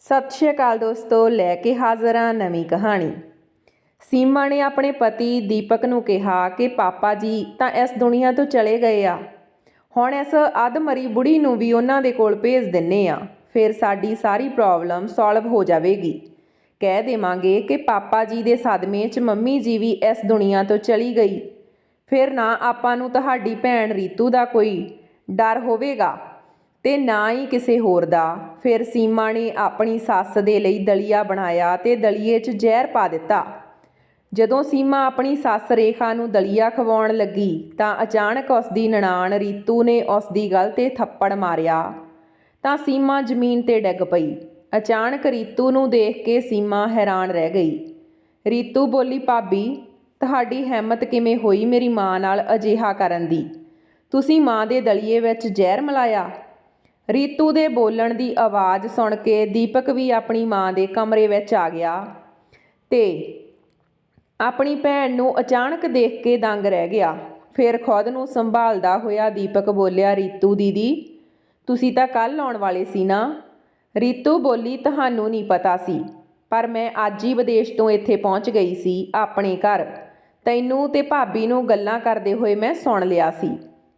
ਸਤਿ ਸ਼੍ਰੀ ਅਕਾਲ ਦੋਸਤੋ, ਲੈ ਕੇ ਹਾਜ਼ਰ ਹਾਂ ਨਵੀਂ ਕਹਾਣੀ। ਸੀਮਾ ਨੇ ਆਪਣੇ ਪਤੀ ਦੀਪਕ ਨੂੰ ਕਿਹਾ ਕਿ ਪਾਪਾ ਜੀ ਤਾਂ ਇਸ ਦੁਨੀਆ ਤੋਂ ਚਲੇ ਗਏ ਆ। ਹੁਣ ਇਸ ਅਧਮਰੀ ਬੁੜੀ ਨੂੰ ਵੀ ਉਹਨਾਂ ਦੇ ਕੋਲ ਭੇਜ ਦਿੰਨੇ ਆ, ਫਿਰ ਸਾਡੀ ਸਾਰੀ ਪ੍ਰੋਬਲਮ ਸੋਲਵ ਹੋ ਜਾਵੇਗੀ। ਕਹਿ ਦੇਵਾਂਗੇ ਕਿ ਪਾਪਾ ਜੀ ਦੇ ਸਦਮੇ 'ਚ ਮੰਮੀ ਜੀ ਵੀ ਇਸ ਦੁਨੀਆ ਤੋਂ ਚਲੀ ਗਈ। ਫਿਰ ਨਾ ਆਪਾਂ ਨੂੰ ਤੁਹਾਡੀ ਭੈਣ ਰੀਤੂ ਦਾ ਕੋਈ ਡਰ ਹੋਵੇਗਾ ਤੇ ਨਾ ਹੀ ਕਿਸੇ ਹੋਰ ਦਾ। ਫਿਰ ਸੀਮਾ ਨੇ ਆਪਣੀ ਸੱਸ ਦੇ ਲਈ ਦਲੀਆ ਬਣਾਇਆ ਤੇ ਦਲੀਏ 'ਚ ਜ਼ਹਿਰ ਪਾ ਦਿੱਤਾ। ਜਦੋਂ ਸੀਮਾ ਆਪਣੀ ਸੱਸ ਰੇਖਾ ਨੂੰ ਦਲੀਆ ਖਵਾਉਣ ਲੱਗੀ ਤਾਂ ਅਚਾਨਕ ਉਸਦੀ ਨਨਾਣ ਰੀਤੂ ਨੇ ਉਸਦੀ ਗਲ 'ਤੇ ਥੱਪੜ ਮਾਰਿਆ ਤਾਂ ਸੀਮਾ ਜ਼ਮੀਨ 'ਤੇ ਡਿੱਗ ਪਈ। ਅਚਾਨਕ ਰੀਤੂ ਨੂੰ ਦੇਖ ਕੇ ਸੀਮਾ ਹੈਰਾਨ ਰਹਿ ਗਈ। ਰੀਤੂ ਬੋਲੀ, ਭਾਬੀ ਤੁਹਾਡੀ ਹਿੰਮਤ ਕਿਵੇਂ ਹੋਈ ਮੇਰੀ ਮਾਂ ਨਾਲ ਅਜਿਹਾ ਕਰਨ ਦੀ? ਤੁਸੀਂ ਮਾਂ ਦੇ ਦਲੀਏ ਵਿੱਚ ਜ਼ਹਿਰ ਮਿਲਾਇਆ? ਰੀਤੂ ਦੇ ਬੋਲਣ ਦੀ ਆਵਾਜ਼ ਸੁਣ ਕੇ ਦੀਪਕ ਵੀ ਆਪਣੀ ਮਾਂ ਦੇ ਕਮਰੇ ਵਿੱਚ ਆ ਗਿਆ ਤੇ ਆਪਣੀ ਭੈਣ ਨੂੰ ਅਚਾਨਕ ਦੇਖ ਕੇ ਦੰਗ ਰਹਿ ਗਿਆ। ਫਿਰ ਖੁਦ ਨੂੰ ਸੰਭਾਲਦਾ ਹੋਇਆ ਦੀਪਕ ਬੋਲਿਆ, ਰੀਤੂ ਦੀਦੀ ਤੁਸੀਂ ਤਾਂ ਕੱਲ੍ਹ ਆਉਣ ਵਾਲੇ ਸੀ ਨਾ? ਰੀਤੂ ਬੋਲੀ, ਤੁਹਾਨੂੰ ਨਹੀਂ ਪਤਾ ਸੀ, ਪਰ ਮੈਂ ਅੱਜ ਹੀ ਵਿਦੇਸ਼ ਤੋਂ ਇੱਥੇ ਪਹੁੰਚ ਗਈ ਸੀ ਆਪਣੇ ਘਰ। ਤੈਨੂੰ ਤੇ ਭਾਬੀ ਨੂੰ ਗੱਲਾਂ ਕਰਦੇ ਹੋਏ ਮੈਂ ਸੁਣ ਲਿਆ ਸੀ।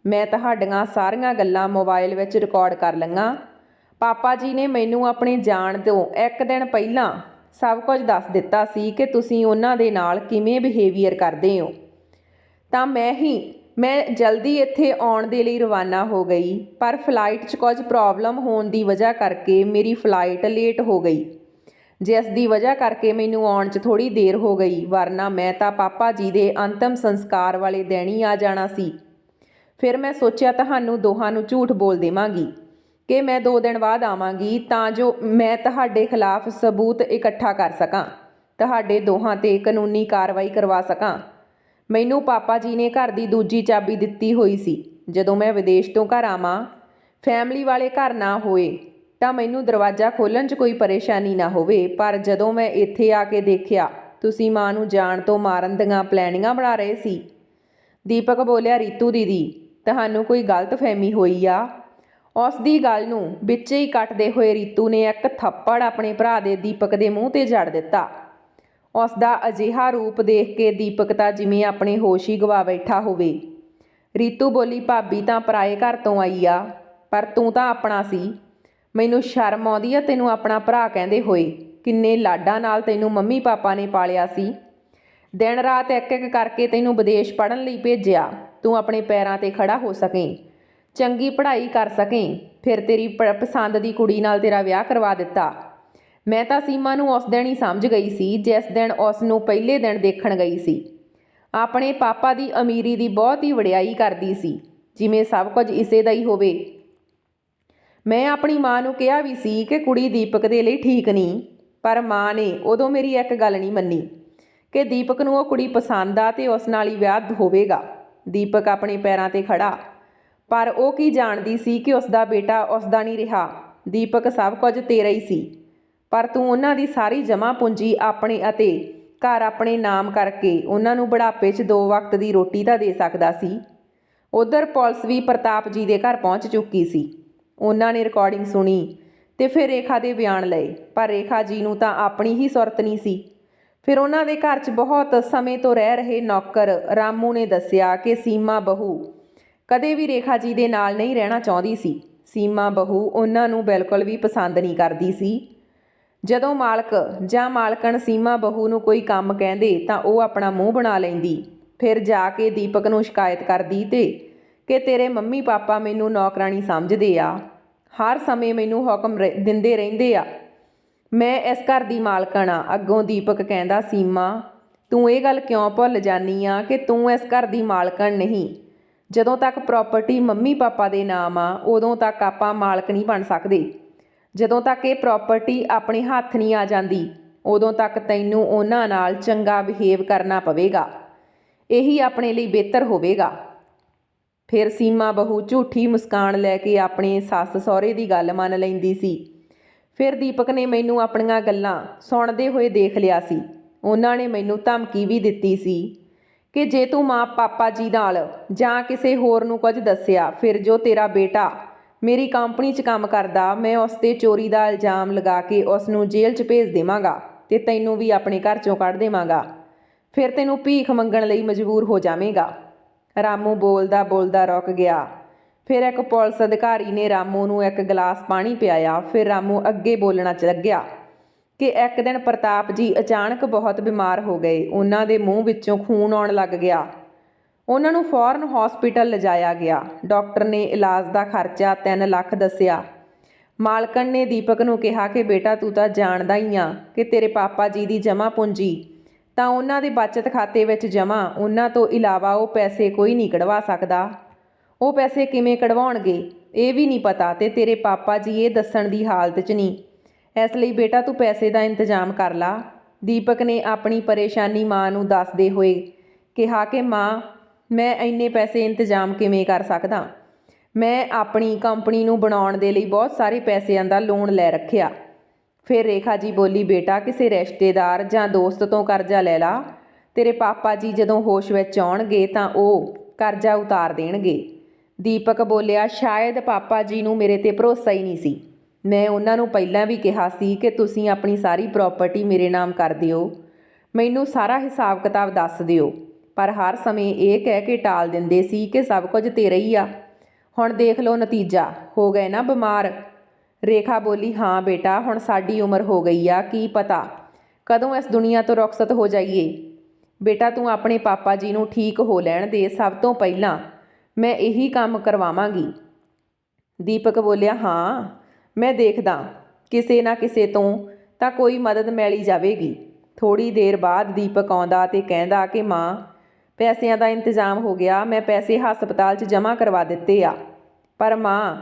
ਮੈਂ ਤੁਹਾਡੀਆਂ ਸਾਰੀਆਂ ਗੱਲਾਂ ਮੋਬਾਈਲ ਵਿੱਚ ਰਿਕਾਰਡ ਕਰ ਲਈਆਂ। ਪਾਪਾ ਜੀ ਨੇ ਮੈਨੂੰ ਆਪਣੇ ਜਾਣ ਤੋਂ ਇੱਕ ਦਿਨ ਪਹਿਲਾਂ ਸਭ ਕੁਝ ਦੱਸ ਦਿੱਤਾ ਸੀ ਕਿ ਤੁਸੀਂ ਉਹਨਾਂ ਦੇ ਨਾਲ ਕਿਵੇਂ ਬਿਹੇਵੀਅਰ ਕਰਦੇ ਹੋ। ਤਾਂ ਮੈਂ ਜਲਦੀ ਇੱਥੇ ਆਉਣ ਦੇ ਲਈ ਰਵਾਨਾ ਹੋ ਗਈ, ਪਰ ਫਲਾਈਟ 'ਚ ਕੁਝ ਪ੍ਰੋਬਲਮ ਹੋਣ ਦੀ ਵਜ੍ਹਾ ਕਰਕੇ ਮੇਰੀ ਫਲਾਈਟ ਲੇਟ ਹੋ ਗਈ, ਜਿਸ ਦੀ ਵਜ੍ਹਾ ਕਰਕੇ ਮੈਨੂੰ ਆਉਣ 'ਚ ਥੋੜ੍ਹੀ ਦੇਰ ਹੋ ਗਈ, ਵਰਨਾ ਮੈਂ ਤਾਂ ਪਾਪਾ ਜੀ ਦੇ ਅੰਤਿਮ ਸੰਸਕਾਰ ਵਾਲੇ ਦਿਨ ਹੀ ਆ ਜਾਣਾ ਸੀ। ਫਿਰ ਮੈਂ ਸੋਚਿਆ ਤੁਹਾਨੂੰ ਦੋਹਾਂ ਨੂੰ ਝੂਠ ਬੋਲ ਦੇਵਾਂਗੀ ਕਿ ਮੈਂ 2 ਦਿਨ ਬਾਅਦ ਆਵਾਂਗੀ, ਤਾਂ ਜੋ ਮੈਂ ਤੁਹਾਡੇ ਖਿਲਾਫ ਸਬੂਤ ਇਕੱਠਾ ਕਰ ਸਕਾਂ, ਤੁਹਾਡੇ ਦੋਹਾਂ 'ਤੇ ਕਾਨੂੰਨੀ ਕਾਰਵਾਈ ਕਰਵਾ ਸਕਾਂ। ਮੈਨੂੰ ਪਾਪਾ ਜੀ ਨੇ ਘਰ ਦੀ ਦੂਜੀ ਚਾਬੀ ਦਿੱਤੀ ਹੋਈ ਸੀ। ਜਦੋਂ ਮੈਂ ਵਿਦੇਸ਼ ਤੋਂ ਘਰ ਆਵਾਂ, ਫੈਮਿਲੀ ਵਾਲੇ ਘਰ ਨਾ ਹੋਏ ਤਾਂ ਮੈਨੂੰ ਦਰਵਾਜ਼ਾ ਖੋਲ੍ਹਣ 'ਚ ਕੋਈ ਪਰੇਸ਼ਾਨੀ ਨਾ ਹੋਵੇ। ਪਰ ਜਦੋਂ ਮੈਂ ਇੱਥੇ ਆ ਕੇ ਦੇਖਿਆ ਤੁਸੀਂ ਮਾਂ ਨੂੰ ਜਾਣ ਤੋਂ ਮਾਰਨ ਦੀਆਂ ਪਲੈਨਿੰਗਾਂ ਬਣਾ ਰਹੇ ਸੀ। ਦੀਪਕ ਬੋਲਿਆ, ਰੀਤੂ ਦੀਦੀ ਤੁਹਾਨੂੰ ਕੋਈ ਗਲਤਫਹਿਮੀ ਹੋਈ ਆ। ਉਸ ਦੀ ਗੱਲ ਨੂੰ ਵਿੱਚੇ ਹੀ ਕੱਟਦੇ ਹੋਏ ਰੀਤੂ ਨੇ ਇੱਕ ਥੱਪੜ ਆਪਣੇ ਭਰਾ ਦੇ ਦੀਪਕ ਦੇ ਮੂੰਹ 'ਤੇ ਜੜ ਦਿੱਤਾ। ਉਸ ਦਾ ਅਜਿਹਾ ਰੂਪ ਦੇਖ ਕੇ ਦੀਪਕ ਤਾਂ ਜਿਵੇਂ ਆਪਣੇ ਹੋਸ਼ ਹੀ ਗਵਾ ਬੈਠਾ ਹੋਵੇ। ਰੀਤੂ ਬੋਲੀ, ਭਾਬੀ ਤਾਂ ਪਰਾਏ ਘਰ ਤੋਂ ਆਈ ਆ, ਪਰ ਤੂੰ ਤਾਂ ਆਪਣਾ ਸੀ। ਮੈਨੂੰ ਸ਼ਰਮ ਆਉਂਦੀ ਆ ਤੈਨੂੰ ਆਪਣਾ ਭਰਾ ਕਹਿੰਦੇ ਹੋਏ। ਕਿੰਨੇ ਲਾਡਾਂ ਨਾਲ ਤੈਨੂੰ ਮੰਮੀ ਪਾਪਾ ਨੇ ਪਾਲਿਆ ਸੀ। ਦਿਨ ਰਾਤ ਇੱਕ ਇੱਕ ਕਰਕੇ ਤੈਨੂੰ ਵਿਦੇਸ਼ ਪੜ੍ਹਨ ਲਈ ਭੇਜਿਆ, ਤੂੰ ਆਪਣੇ ਪੈਰਾਂ 'ਤੇ ਖੜਾ ਹੋ ਸਕੇ, ਚੰਗੀ ਪੜ੍ਹਾਈ ਕਰ ਸਕੇ। ਫਿਰ ਤੇਰੀ ਪਸੰਦ ਦੀ ਕੁੜੀ ਨਾਲ ਤੇਰਾ ਵਿਆਹ ਕਰਵਾ ਦਿੱਤਾ। ਮੈਂ ਤਾਂ ਸੀਮਾ ਨੂੰ ਉਸ ਦਿਨ ਹੀ ਸਮਝ ਗਈ ਸੀ ਜਿਸ ਦਿਨ ਉਸ ਨੂੰ ਪਹਿਲੇ ਦਿਨ ਦੇਖਣ ਗਈ ਸੀ। ਆਪਣੇ ਪਾਪਾ ਦੀ ਅਮੀਰੀ ਦੀ ਬਹੁਤ ਹੀ ਵਡਿਆਈ ਕਰਦੀ ਸੀ, ਜਿਵੇਂ ਸਭ ਕੁਝ ਇਸੇ ਦਾ ਹੀ ਹੋਵੇ। ਮੈਂ ਆਪਣੀ ਮਾਂ ਨੂੰ ਕਿਹਾ ਵੀ ਸੀ ਕਿ ਕੁੜੀ ਦੀਪਕ ਦੇ ਲਈ ਠੀਕ ਨਹੀਂ, ਪਰ ਮਾਂ ਨੇ ਉਦੋਂ ਮੇਰੀ ਇੱਕ ਗੱਲ ਨਹੀਂ ਮੰਨੀ ਕਿ ਦੀਪਕ ਨੂੰ ਉਹ ਕੁੜੀ ਪਸੰਦ ਆ ਤੇ ਉਸ ਨਾਲ ਹੀ ਵਿਆਹ ਹੋਵੇਗਾ। ਦੀਪਕ ਆਪਣੇ ਪੈਰਾਂ 'ਤੇ ਖੜਾ, ਪਰ ਉਹ ਕੀ ਜਾਣਦੀ ਸੀ ਕਿ ਉਸ ਦਾ ਬੇਟਾ ਉਸ ਦਾ ਨਹੀਂ ਰਿਹਾ। ਦੀਪਕ ਸਭ ਕੁਝ ਤੇਰਾ ਹੀ ਸੀ, ਪਰ ਤੂੰ ਉਹਨਾਂ ਦੀ ਸਾਰੀ ਜਮ੍ਹਾਂ ਪੂੰਜੀ ਆਪਣੇ ਅਤੇ ਘਰ ਆਪਣੇ ਨਾਮ ਕਰਕੇ ਉਹਨਾਂ ਨੂੰ ਬੁਢਾਪੇ 'ਚ 2 ਵਕਤ ਦੀ ਰੋਟੀ ਤਾਂ ਦੇ ਸਕਦਾ ਸੀ। ਉੱਧਰ ਪੁਲਿਸ ਵੀ ਪ੍ਰਤਾਪ ਜੀ ਦੇ ਘਰ ਪਹੁੰਚ ਚੁੱਕੀ ਸੀ। ਉਹਨਾਂ ਨੇ ਰਿਕਾਰਡਿੰਗ ਸੁਣੀ ਤੇ ਫਿਰ ਰੇਖਾ ਦੇ ਬਿਆਨ ਲਏ, ਪਰ ਰੇਖਾ ਜੀ ਨੂੰ ਤਾਂ ਆਪਣੀ ਹੀ ਸੁਰਤ ਨਹੀਂ ਸੀ। ਫਿਰ ਉਹਨਾਂ ਦੇ ਘਰ 'ਚ ਬਹੁਤ ਸਮੇਂ ਤੋਂ ਰਹਿ ਰਹੇ ਨੌਕਰ ਰਾਮੂ ਨੇ ਦੱਸਿਆ ਕਿ ਸੀਮਾ ਬਹੂ ਕਦੇ ਵੀ ਰੇਖਾ ਜੀ ਦੇ ਨਾਲ ਨਹੀਂ ਰਹਿਣਾ ਚਾਹੁੰਦੀ ਸੀ। ਸੀਮਾ ਬਹੂ ਉਹਨਾਂ ਨੂੰ ਬਿਲਕੁਲ ਵੀ ਪਸੰਦ ਨਹੀਂ ਕਰਦੀ ਸੀ। ਜਦੋਂ ਮਾਲਕ ਜਾਂ ਮਾਲਕਣ ਸੀਮਾ ਬਹੂ ਨੂੰ ਕੋਈ ਕੰਮ ਕਹਿੰਦੇ ਤਾਂ ਉਹ ਆਪਣਾ ਮੂੰਹ ਬਣਾ ਲੈਂਦੀ, ਫਿਰ ਜਾ ਕੇ ਦੀਪਕ ਨੂੰ ਸ਼ਿਕਾਇਤ ਕਰਦੀ ਤੇ ਕਿ ਤੇਰੇ ਮੰਮੀ ਪਾਪਾ ਮੈਨੂੰ ਨੌਕਰਾਨੀ ਸਮਝਦੇ ਆ, ਹਰ ਸਮੇਂ ਮੈਨੂੰ ਹੁਕਮ ਦਿੰਦੇ ਰਹਿੰਦੇ ਆ, ਮੈਂ ਇਸ ਘਰ ਦੀ ਮਾਲਕਣ ਆ। ਅੱਗੋਂ ਦੀਪਕ ਕਹਿੰਦਾ, ਸੀਮਾ ਤੂੰ ਇਹ ਗੱਲ ਕਿਉਂ ਭੁੱਲ ਜਾਂਦੀ ਆ ਕਿ ਤੂੰ ਇਸ ਘਰ ਦੀ ਮਾਲਕਣ ਨਹੀਂ। ਜਦੋਂ ਤੱਕ ਪ੍ਰਾਪਰਟੀ ਮੰਮੀ ਪਾਪਾ ਦੇ ਨਾਮ ਆ ਉਦੋਂ ਤੱਕ ਆਪਾਂ ਮਾਲਕ ਨਹੀਂ ਬਣ ਸਕਦੇ। ਜਦੋਂ ਤੱਕ ਇਹ ਪ੍ਰਾਪਰਟੀ ਆਪਣੇ ਹੱਥ ਨਹੀਂ ਆ ਜਾਂਦੀ ਉਦੋਂ ਤੱਕ ਤੈਨੂੰ ਉਹਨਾਂ ਨਾਲ ਚੰਗਾ ਬਿਹੇਵ ਕਰਨਾ ਪਵੇਗਾ, ਇਹੀ ਆਪਣੇ ਲਈ ਬਿਹਤਰ ਹੋਵੇਗਾ। ਫਿਰ ਸੀਮਾ ਬਹੂ ਝੂਠੀ ਮੁਸਕਾਨ ਲੈ ਕੇ ਆਪਣੇ ਸੱਸ ਸਹੁਰੇ ਦੀ ਗੱਲ ਮੰਨ ਲੈਂਦੀ ਸੀ। ਫਿਰ ਦੀਪਕ ਨੇ ਮੈਨੂੰ ਆਪਣੀਆਂ ਗੱਲਾਂ ਸੁਣਦੇ ਹੋਏ ਦੇਖ ਲਿਆ ਸੀ। ਉਹਨਾਂ ਨੇ ਮੈਨੂੰ ਧਮਕੀ ਵੀ ਦਿੱਤੀ ਸੀ ਕਿ ਜੇ ਤੂੰ ਮਾਂ ਪਾਪਾ ਜੀ ਨਾਲ ਜਾਂ ਕਿਸੇ ਹੋਰ ਨੂੰ ਕੁਝ ਦੱਸਿਆ, ਫਿਰ ਜੋ ਤੇਰਾ ਬੇਟਾ ਮੇਰੀ ਕੰਪਨੀ 'ਚ ਕੰਮ ਕਰਦਾ, ਮੈਂ ਉਸ 'ਤੇ ਚੋਰੀ ਦਾ ਇਲਜ਼ਾਮ ਲਗਾ ਕੇ ਉਸ ਨੂੰ ਜੇਲ੍ਹ 'ਚ ਭੇਜ ਦੇਵਾਂਗਾ ਅਤੇ ਤੈਨੂੰ ਵੀ ਆਪਣੇ ਘਰ 'ਚੋਂ ਕੱਢ ਦੇਵਾਂਗਾ। ਫਿਰ ਤੈਨੂੰ ਭੀਖ ਮੰਗਣ ਲਈ ਮਜਬੂਰ ਹੋ ਜਾਵੇਂਗਾ। ਰਾਮੂ ਬੋਲਦਾ ਬੋਲਦਾ ਰੁਕ ਗਿਆ। ਫਿਰ ਇੱਕ ਪੁਲਿਸ ਅਧਿਕਾਰੀ ਨੇ ਰਾਮੂ ਨੂੰ ਇੱਕ ਗਲਾਸ ਪਾਣੀ ਪਿਆਇਆ। ਫਿਰ ਰਾਮੂ ਅੱਗੇ ਬੋਲਣਾ ਲੱਗਿਆ ਕਿ ਇੱਕ ਦਿਨ ਪ੍ਰਤਾਪ ਜੀ ਅਚਾਨਕ ਬਹੁਤ ਬਿਮਾਰ ਹੋ ਗਏ। ਉਹਨਾਂ ਦੇ ਮੂੰਹ ਵਿੱਚੋਂ ਖੂਨ ਆਉਣ ਲੱਗ ਗਿਆ। ਉਹਨਾਂ ਨੂੰ ਫੌਰਨ ਹੌਸਪੀਟਲ ਲਿਜਾਇਆ ਗਿਆ। ਡਾਕਟਰ ਨੇ ਇਲਾਜ ਦਾ ਖਰਚਾ 3 ਲੱਖ ਦੱਸਿਆ। ਮਾਲਕਣ ਨੇ ਦੀਪਕ ਨੂੰ ਕਿਹਾ ਕਿ ਬੇਟਾ ਤੂੰ ਤਾਂ ਜਾਣਦਾ ਹੀ ਆ ਕਿ ਤੇਰੇ ਪਾਪਾ ਜੀ ਦੀ ਜਮ੍ਹਾਂ ਪੂੰਜੀ ਤਾਂ ਉਹਨਾਂ ਦੇ ਬਚਤ ਖਾਤੇ ਵਿੱਚ ਜਮ੍ਹਾਂ, ਉਹਨਾਂ ਤੋਂ ਇਲਾਵਾ ਉਹ ਪੈਸੇ ਕੋਈ ਨਹੀਂ ਕਢਵਾ ਸਕਦਾ। ਉਹ ਪੈਸੇ ਕਿਵੇਂ ਕਢਵਾਉਣਗੇ ਇਹ ਵੀ ਨਹੀਂ ਪਤਾ ਅਤੇ ਤੇਰੇ ਪਾਪਾ ਜੀ ਇਹ ਦੱਸਣ ਦੀ ਹਾਲਤ 'ਚ ਨਹੀਂ। ਇਸ ਲਈ ਬੇਟਾ ਤੂੰ ਪੈਸੇ ਦਾ ਇੰਤਜ਼ਾਮ ਕਰ ਲਾ। ਦੀਪਕ ਨੇ ਆਪਣੀ ਪਰੇਸ਼ਾਨੀ ਮਾਂ ਨੂੰ ਦੱਸਦੇ ਹੋਏ ਕਿਹਾ ਕਿ ਮਾਂ, ਮੈਂ ਇੰਨੇ ਪੈਸੇ ਇੰਤਜ਼ਾਮ ਕਿਵੇਂ ਕਰ ਸਕਦਾ। ਮੈਂ ਆਪਣੀ ਕੰਪਨੀ ਨੂੰ ਬਣਾਉਣ ਦੇ ਲਈ ਬਹੁਤ ਸਾਰੇ ਪੈਸਿਆਂ ਦਾ ਲੋਨ ਲੈ ਰੱਖਿਆ। ਫਿਰ ਰੇਖਾ ਜੀ ਬੋਲੀ, ਬੇਟਾ ਕਿਸੇ ਰਿਸ਼ਤੇਦਾਰ ਜਾਂ ਦੋਸਤ ਤੋਂ ਕਰਜ਼ਾ ਲੈ ਲਾ। ਤੇਰੇ ਪਾਪਾ ਜੀ ਜਦੋਂ ਹੋਸ਼ ਵਿੱਚ ਆਉਣਗੇ ਤਾਂ ਉਹ ਕਰਜ਼ਾ ਉਤਾਰ ਦੇਣਗੇ। ਦੀਪਕ ਬੋਲਿਆ, ਸ਼ਾਇਦ ਪਾਪਾ ਜੀ ਨੂੰ ਮੇਰੇ 'ਤੇ ਭਰੋਸਾ ਹੀ ਨਹੀਂ ਸੀ। ਮੈਂ ਉਹਨਾਂ ਨੂੰ ਪਹਿਲਾਂ ਵੀ ਕਿਹਾ ਸੀ ਕਿ ਤੁਸੀਂ ਆਪਣੀ ਸਾਰੀ ਪ੍ਰਾਪਰਟੀ ਮੇਰੇ ਨਾਮ ਕਰ ਦਿਓ, ਮੈਨੂੰ ਸਾਰਾ ਹਿਸਾਬ ਕਿਤਾਬ ਦੱਸ ਦਿਓ, ਪਰ ਹਰ ਸਮੇਂ ਇਹ ਕਹਿ ਕੇ ਟਾਲ ਦਿੰਦੇ ਸੀ ਕਿ ਸਭ ਕੁਝ ਤੇਰਾ ਹੀ ਆ। ਹੁਣ ਦੇਖ ਲਓ ਨਤੀਜਾ, ਹੋ ਗਏ ਨਾ ਬਿਮਾਰ। ਰੇਖਾ ਬੋਲੀ, ਹਾਂ ਬੇਟਾ, ਹੁਣ ਸਾਡੀ ਉਮਰ ਹੋ ਗਈ ਆ, ਕੀ ਪਤਾ ਕਦੋਂ ਇਸ ਦੁਨੀਆ ਤੋਂ ਰੁਖਸਤ ਹੋ ਜਾਈਏ। ਬੇਟਾ ਤੂੰ ਆਪਣੇ ਪਾਪਾ ਜੀ ਨੂੰ ਠੀਕ ਹੋ ਲੈਣ ਦੇ, ਸਭ ਤੋਂ ਪਹਿਲਾਂ ਮੈਂ ਇਹੀ ਕੰਮ ਕਰਵਾਵਾਂਗੀ। ਦੀਪਕ ਬੋਲਿਆ, ਹਾਂ ਮੈਂ ਦੇਖਦਾ, ਕਿਸੇ ਨਾ ਕਿਸੇ ਤੋਂ ਤਾਂ ਕੋਈ ਮਦਦ ਮਿਲ ਹੀ ਜਾਵੇਗੀ। ਥੋੜ੍ਹੀ ਦੇਰ ਬਾਅਦ ਦੀਪਕ ਆਉਂਦਾ ਅਤੇ ਕਹਿੰਦਾ ਕਿ ਮਾਂ, ਪੈਸਿਆਂ ਦਾ ਇੰਤਜ਼ਾਮ ਹੋ ਗਿਆ, ਮੈਂ ਪੈਸੇ ਹਸਪਤਾਲ 'ਚ ਜਮ੍ਹਾਂ ਕਰਵਾ ਦਿੱਤੇ ਆ, ਪਰ ਮਾਂ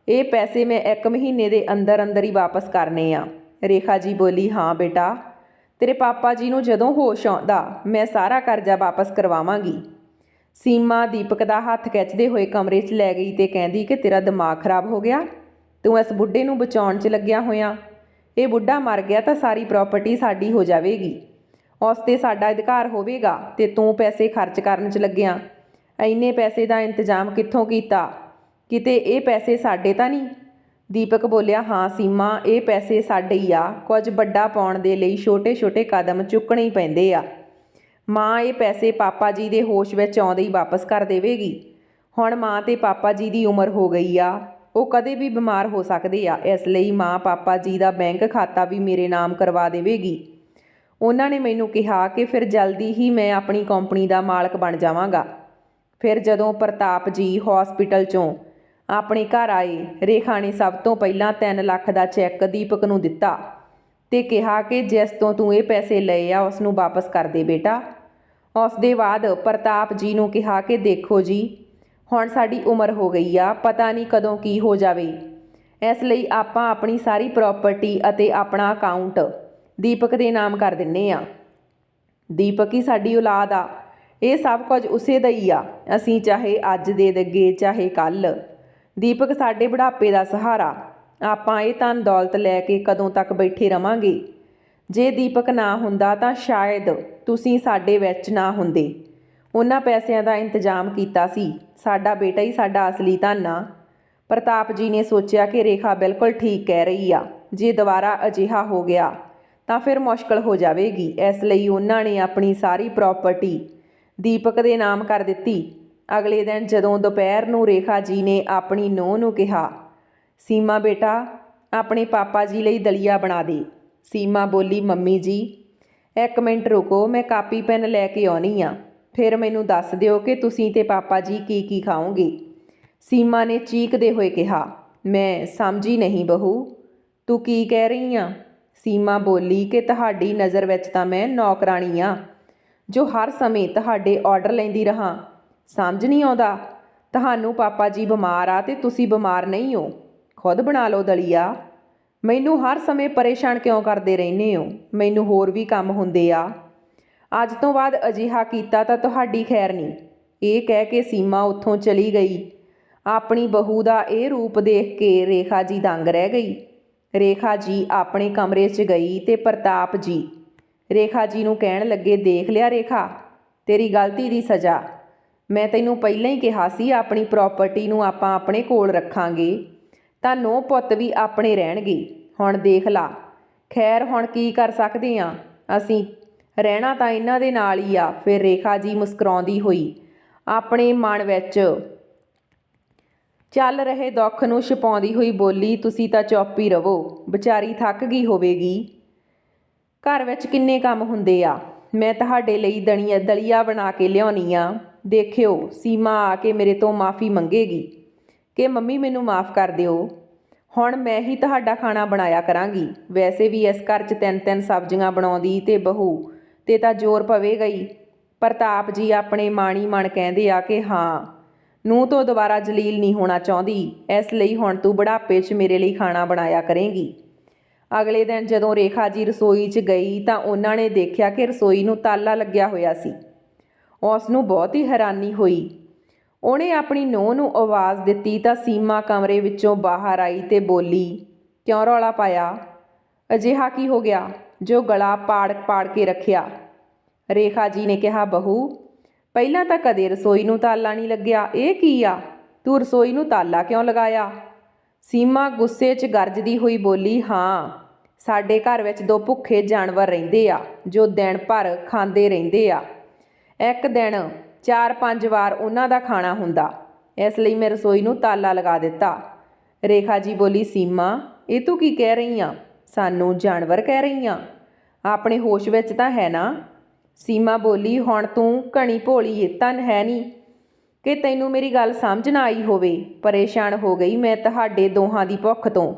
ਇਹ ਪੈਸੇ ਮੈਂ 1 ਮਹੀਨੇ ਦੇ ਅੰਦਰ ਅੰਦਰ ਹੀ ਵਾਪਸ ਕਰਨੇ ਆ। ਰੇਖਾ ਜੀ ਬੋਲੀ, ਹਾਂ ਬੇਟਾ, ਤੇਰੇ ਪਾਪਾ ਜੀ ਨੂੰ ਜਦੋਂ ਹੋਸ਼ ਆਉਂਦਾ ਮੈਂ ਸਾਰਾ ਕਰਜ਼ਾ ਵਾਪਸ ਕਰਵਾਵਾਂਗੀ। ਸੀਮਾ ਦੀਪਕ ਦਾ ਹੱਥ ਖਿੱਚਦੇ ਹੋਏ ਕਮਰੇ 'ਚ ਲੈ ਗਈ ਅਤੇ ਕਹਿੰਦੀ ਕਿ ਤੇਰਾ ਦਿਮਾਗ ਖਰਾਬ ਹੋ ਗਿਆ, ਤੂੰ ਇਸ ਬੁੱਢੇ ਨੂੰ ਬਚਾਉਣ 'ਚ ਲੱਗਿਆ ਹੋਇਆ। ਇਹ ਬੁੱਢਾ ਮਰ ਗਿਆ ਤਾਂ ਸਾਰੀ ਪ੍ਰਾਪਰਟੀ ਸਾਡੀ ਹੋ ਜਾਵੇਗੀ, ਉਸ 'ਤੇ ਸਾਡਾ ਅਧਿਕਾਰ ਹੋਵੇਗਾ ਅਤੇ ਤੂੰ ਪੈਸੇ ਖਰਚ ਕਰਨ 'ਚ ਲੱਗਿਆ। ਇੰਨੇ ਪੈਸੇ ਦਾ ਇੰਤਜ਼ਾਮ ਕਿੱਥੋਂ ਕੀਤਾ? ਕਿਤੇ ਇਹ ਪੈਸੇ ਸਾਡੇ ਤਾਂ ਨਹੀਂ? ਦੀਪਕ ਬੋਲਿਆ, ਹਾਂ ਸੀਮਾ, ਇਹ ਪੈਸੇ ਸਾਡੇ ਹੀ ਆ। ਕੁਝ ਵੱਡਾ ਪਾਉਣ ਦੇ ਲਈ ਛੋਟੇ ਛੋਟੇ ਕਦਮ ਚੁੱਕਣੇ ਹੀ ਪੈਂਦੇ ਆ। ਮਾਂ ਇਹ ਪੈਸੇ ਪਾਪਾ ਜੀ ਦੇ ਹੋਸ਼ ਵਿੱਚ ਆਉਂਦੇ ਹੀ ਵਾਪਸ ਕਰ ਦੇਵੇਗੀ। ਹੁਣ ਮਾਂ ਅਤੇ ਪਾਪਾ ਜੀ ਦੀ ਉਮਰ ਹੋ ਗਈ ਆ, ਉਹ ਕਦੇ ਵੀ ਬਿਮਾਰ ਹੋ ਸਕਦੇ ਆ, ਇਸ ਲਈ ਮਾਂ ਪਾਪਾ ਜੀ ਦਾ ਬੈਂਕ ਖਾਤਾ ਵੀ ਮੇਰੇ ਨਾਮ ਕਰਵਾ ਦੇਵੇਗੀ। ਉਹਨਾਂ ਨੇ ਮੈਨੂੰ ਕਿਹਾ ਕਿ ਫਿਰ ਜਲਦੀ ਹੀ ਮੈਂ ਆਪਣੀ ਕੰਪਨੀ ਦਾ ਮਾਲਕ ਬਣ ਜਾਵਾਂਗਾ। ਫਿਰ ਜਦੋਂ ਪ੍ਰਤਾਪ ਜੀ ਹੌਸਪੀਟਲ 'ਚੋਂ ਆਪਣੇ ਘਰ ਆਏ, ਰੇਖਾ ਨੇ ਸਭ ਤੋਂ ਪਹਿਲਾਂ 3 ਲੱਖ ਦਾ ਚੈੱਕ ਦੀਪਕ ਨੂੰ ਦਿੱਤਾ ਅਤੇ ਕਿਹਾ ਕਿ ਜਿਸ ਤੋਂ ਤੂੰ ਇਹ ਪੈਸੇ ਲਏ ਆ ਉਸ ਨੂੰ ਵਾਪਸ ਕਰ ਦੇ ਬੇਟਾ। ਉਸ ਦੇ ਬਾਅਦ ਪ੍ਰਤਾਪ ਜੀ ਨੂੰ ਕਿਹਾ ਕਿ ਦੇਖੋ ਜੀ, ਹੁਣ ਸਾਡੀ ਉਮਰ ਹੋ ਗਈ ਆ, ਪਤਾ ਨਹੀਂ ਕਦੋਂ ਕੀ ਹੋ ਜਾਵੇ, ਇਸ ਲਈ ਆਪਾਂ ਆਪਣੀ ਸਾਰੀ ਪ੍ਰਾਪਰਟੀ ਅਤੇ ਆਪਣਾ ਅਕਾਊਂਟ ਦੀਪਕ ਦੇ ਨਾਮ ਕਰ ਦਿੰਨੇ ਆ। ਦੀਪਕ ਹੀ ਸਾਡੀ ਔਲਾਦ ਆ, ਇਹ ਸਭ ਕੁਝ ਉਸੇ ਦਾ ਹੀ ਆ, ਅਸੀਂ ਚਾਹੇ ਅੱਜ ਦੇ ਦੇਈਏ ਚਾਹੇ ਕੱਲ੍ਹ। ਦੀਪਕ ਸਾਡੇ ਬੁਢਾਪੇ ਦਾ ਸਹਾਰਾ। ਆਪਾਂ ਇਹ ਧਨ ਦੌਲਤ ਲੈ ਕੇ ਕਦੋਂ ਤੱਕ ਬੈਠੇ ਰਵਾਂਗੇ। ਜੇ ਦੀਪਕ ਨਾ ਹੁੰਦਾ ਤਾਂ ਸ਼ਾਇਦ ਤੁਸੀਂ ਸਾਡੇ ਵਿੱਚ ਨਾ ਹੁੰਦੇ। ਉਹਨਾਂ ਪੈਸਿਆਂ ਦਾ ਇੰਤਜ਼ਾਮ ਕੀਤਾ ਸੀ, ਸਾਡਾ ਬੇਟਾ ਹੀ ਸਾਡਾ ਅਸਲੀ ਧਨ ਆ। ਪ੍ਰਤਾਪ ਜੀ ਨੇ ਸੋਚਿਆ ਕਿ ਰੇਖਾ ਬਿਲਕੁਲ ਠੀਕ ਕਹਿ ਰਹੀ ਆ, ਜੇ ਦੁਬਾਰਾ ਅਜਿਹਾ ਹੋ ਗਿਆ ਤਾਂ ਫਿਰ ਮੁਸ਼ਕਲ ਹੋ ਜਾਵੇਗੀ। ਇਸ ਲਈ ਉਹਨਾਂ ਨੇ ਆਪਣੀ ਸਾਰੀ ਪ੍ਰਾਪਰਟੀ ਦੀਪਕ ਦੇ ਨਾਮ ਕਰ ਦਿੱਤੀ। ਅਗਲੇ ਦਿਨ ਜਦੋਂ ਦੁਪਹਿਰ ਨੂੰ ਰੇਖਾ ਜੀ ਨੇ ਆਪਣੀ ਨੂੰਹ ਨੂੰ ਕਿਹਾ, ਸੀਮਾ ਬੇਟਾ, ਆਪਣੇ ਪਾਪਾ ਜੀ ਲਈ ਦਲੀਆ ਬਣਾ ਦੇ। ਸੀਮਾ ਬੋਲੀ, ਮੰਮੀ ਜੀ 1 ਮਿੰਟ ਰੁਕੋ, ਮੈਂ ਕਾਪੀ ਪੈਨ ਲੈ ਕੇ ਆਉਣੀ ਆ, ਫਿਰ ਮੈਨੂੰ ਦੱਸ ਦਿਓ ਕਿ ਤੁਸੀਂ ਤੇ ਪਾਪਾ ਜੀ ਕੀ ਕੀ ਖਾਓਗੇ। ਸੀਮਾ ਨੇ ਚੀਕਦੇ ਹੋਏ ਕਿਹਾ, ਮੈਂ ਸਮਝੀ ਨਹੀਂ ਬਹੂ, ਤੂੰ ਕੀ ਕਹਿ ਰਹੀ ਆ? ਸੀਮਾ ਬੋਲੀ ਕਿ ਤੁਹਾਡੀ ਨਜ਼ਰ ਵਿੱਚ ਤਾਂ ਮੈਂ ਨੌਕਰਾਣੀ ਆ, ਜੋ ਹਰ ਸਮੇਂ ਤੁਹਾਡੇ ਆਰਡਰ ਲੈਂਦੀ ਰਹਾਂ। ਸਮਝ ਨਹੀਂ ਆਉਂਦਾ? ਤੁਹਾਨੂੰ ਪਾਪਾ ਜੀ ਬਿਮਾਰ ਆ ਅਤੇ ਤੁਸੀਂ ਬਿਮਾਰ ਨਹੀਂ ਹੋ, ਖੁਦ ਬਣਾ ਲਓ ਦਲੀਆ। ਮੈਨੂੰ ਹਰ ਸਮੇਂ ਪਰੇਸ਼ਾਨ ਕਿਉਂ ਕਰਦੇ ਰਹਿੰਦੇ ਹੋ? ਮੈਨੂੰ ਹੋਰ ਵੀ ਕੰਮ ਹੁੰਦੇ ਆ। ਅੱਜ ਤੋਂ ਬਾਅਦ ਅਜਿਹਾ ਕੀਤਾ ਤਾਂ ਤੁਹਾਡੀ ਖੈਰ ਨਹੀਂ। ਇਹ ਕਹਿ ਕੇ ਸੀਮਾ ਉੱਥੋਂ ਚਲੀ ਗਈ। ਆਪਣੀ ਬਹੂ ਦਾ ਇਹ ਰੂਪ ਦੇਖ ਕੇ ਰੇਖਾ ਜੀ ਦੰਗ ਰਹਿ ਗਈ। ਰੇਖਾ ਜੀ ਆਪਣੇ ਕਮਰੇ 'ਚ ਗਈ ਅਤੇ ਪ੍ਰਤਾਪ ਜੀ ਰੇਖਾ ਜੀ ਨੂੰ ਕਹਿਣ ਲੱਗੇ, ਦੇਖ ਲਿਆ ਰੇਖਾ, ਤੇਰੀ ਗਲਤੀ ਦੀ ਸਜ਼ਾ। ਮੈਂ ਤੈਨੂੰ ਪਹਿਲਾਂ ਹੀ ਕਿਹਾ ਸੀ ਆਪਣੀ ਪ੍ਰਾਪਰਟੀ ਨੂੰ ਆਪਾਂ ਆਪਣੇ ਕੋਲ ਰੱਖਾਂਗੇ, ਤਾਂ ਨੂੰਹ ਪੁੱਤ ਵੀ ਆਪਣੇ ਰਹਿਣਗੇ। ਹੁਣ ਦੇਖ ਲਾ, ਖੈਰ ਹੁਣ ਕੀ ਕਰ ਸਕਦੇ ਹਾਂ ਅਸੀਂ, ਰਹਿਣਾ ਤਾਂ ਇਹਨਾਂ ਦੇ ਨਾਲ ਹੀ ਆ। ਫਿਰ ਰੇਖਾ ਜੀ ਮੁਸਕਰਾਉਂਦੀ ਹੋਈ ਆਪਣੇ ਮਨ ਵਿੱਚ ਚੱਲ ਰਹੇ ਦੁੱਖ ਨੂੰ ਛੁਪਾਉਂਦੀ ਹੋਈ ਬੋਲੀ, ਤੁਸੀਂ ਤਾਂ ਚੁੱਪ ਹੀ ਰਵੋ, ਵਿਚਾਰੀ ਥੱਕ ਗਈ ਹੋਵੇਗੀ। ਘਰ ਵਿੱਚ ਕਿੰਨੇ ਕੰਮ ਹੁੰਦੇ ਆ, ਮੈਂ ਤੁਹਾਡੇ ਲਈ ਦਲੀਆ ਬਣਾ ਕੇ ਲਿਆਉਣੀ ਆ। ਦੇਖਿਓ ਸੀਮਾ ਆ ਕੇ ਮੇਰੇ ਤੋਂ ਮਾफ़ੀ ਮੰਗੇਗੀ ਕਿ ਮੰਮੀ ਮੈਨੂੰ ਮਾफ़ ਕਰ ਦਿਓ, ਹੁਣ ਮੈਂ ਹੀ ਤੁਹਾਡਾ ਖਾਣਾ ਬਣਾਇਆ ਕਰਾਂਗੀ। ਵੈਸੇ ਵੀ ਇਸ ਘਰ 'ਚ 3-3 ਸਬਜ਼ੀਆਂ ਬਣਾਉਂਦੀ ਤੇ ਬਹੂ ਤੇ ਤਾਂ ਜ਼ੋਰ ਪਵੇਗਾ ਹੀ। ਪ੍ਰਤਾਪ ਜੀ ਆਪਣੇ ਮਾਣੀ ਮਨ ਕਹਿੰਦੇ ਆ ਕਿ ਹਾਂ, ਨੂੰਹ ਤੋਂ ਦੁਬਾਰਾ ਜਲੀਲ ਨਹੀਂ ਹੋਣਾ ਚਾਹੁੰਦੀ, ਇਸ ਲਈ ਹੁਣ ਤੂੰ ਬੁਢਾਪੇ 'ਚ ਮੇਰੇ ਲਈ ਖਾਣਾ ਬਣਾਇਆ ਕਰੇਂਗੀ। ਅਗਲੇ ਦਿਨ ਜਦੋਂ ਰੇਖਾ ਜੀ ਰਸੋਈ 'ਚ ਗਈ ਤਾਂ ਉਹਨਾਂ ਨੇ ਦੇਖਿਆ ਕਿ ਰਸੋਈ ਨੂੰ ਤਾਲਾ ਲੱਗਿਆ ਹੋਇਆ ਸੀ। ਉਸ ਨੂੰ ਬਹੁਤ ਹੀ ਹੈਰਾਨੀ ਹੋਈ। ਉਹਨੇ ਆਪਣੀ ਨੂੰਹ ਨੂੰ ਆਵਾਜ਼ ਦਿੱਤੀ ਤਾਂ ਸੀਮਾ ਕਮਰੇ ਵਿੱਚੋਂ ਬਾਹਰ ਆਈ ਤੇ ਬੋਲੀ, ਕਿਉਂ ਰੌਲਾ ਪਾਇਆ? ਅਜਿਹਾ ਕੀ ਹੋ ਗਿਆ ਜੋ ਗਲਾ ਪਾੜ ਕੇ ਰੱਖਿਆ? ਰੇਖਾ ਜੀ ਨੇ ਕਿਹਾ, ਬਹੂ ਪਹਿਲਾਂ ਤਾਂ ਕਦੇ ਰਸੋਈ ਨੂੰ ਤਾਲਾ ਨਹੀਂ ਲੱਗਿਆ, ਇਹ ਕੀ ਆ? ਤੂੰ ਰਸੋਈ ਨੂੰ ਤਾਲਾ ਕਿਉਂ ਲਗਾਇਆ? ਸੀਮਾ ਗੁੱਸੇ 'ਚ ਗਰਜਦੀ ਹੋਈ ਬੋਲੀ, ਹਾਂ, ਸਾਡੇ ਘਰ ਵਿੱਚ 2 ਭੁੱਖੇ ਜਾਨਵਰ ਰਹਿੰਦੇ ਆ ਜੋ ਦਿਨ ਭਰ ਖਾਂਦੇ ਰਹਿੰਦੇ ਆ। ਇੱਕ ਦਿਨ 4-5 ਵਾਰ ਉਹਨਾਂ ਦਾ ਖਾਣਾ ਹੁੰਦਾ, ਇਸ ਲਈ ਮੈਂ ਰਸੋਈ ਨੂੰ ਤਾਲਾ ਲਗਾ ਦਿੱਤਾ। ਰੇਖਾ ਜੀ ਬੋਲੀ, ਸੀਮਾ ਇਹ ਤੂੰ ਕੀ ਕਹਿ ਰਹੀ ਆ? ਸਾਨੂੰ ਜਾਨਵਰ ਕਹਿ ਰਹੀ ਆ? ਆਪਣੇ ਹੋਸ਼ ਵਿੱਚ ਤਾਂ ਹੈ ਨਾ? ਸੀਮਾ ਬੋਲੀ, ਹੁਣ ਤੂੰ ਘਣੀ ਭੋਲੀ ਤਾਂ ਹੈ ਨਹੀਂ ਕਿ ਤੈਨੂੰ ਮੇਰੀ ਗੱਲ ਸਮਝ ਨਾ ਆਈ ਹੋਵੇ। ਪਰੇਸ਼ਾਨ ਹੋ ਗਈ ਮੈਂ ਤੁਹਾਡੇ ਦੋਹਾਂ ਦੀ ਭੁੱਖ ਤੋਂ।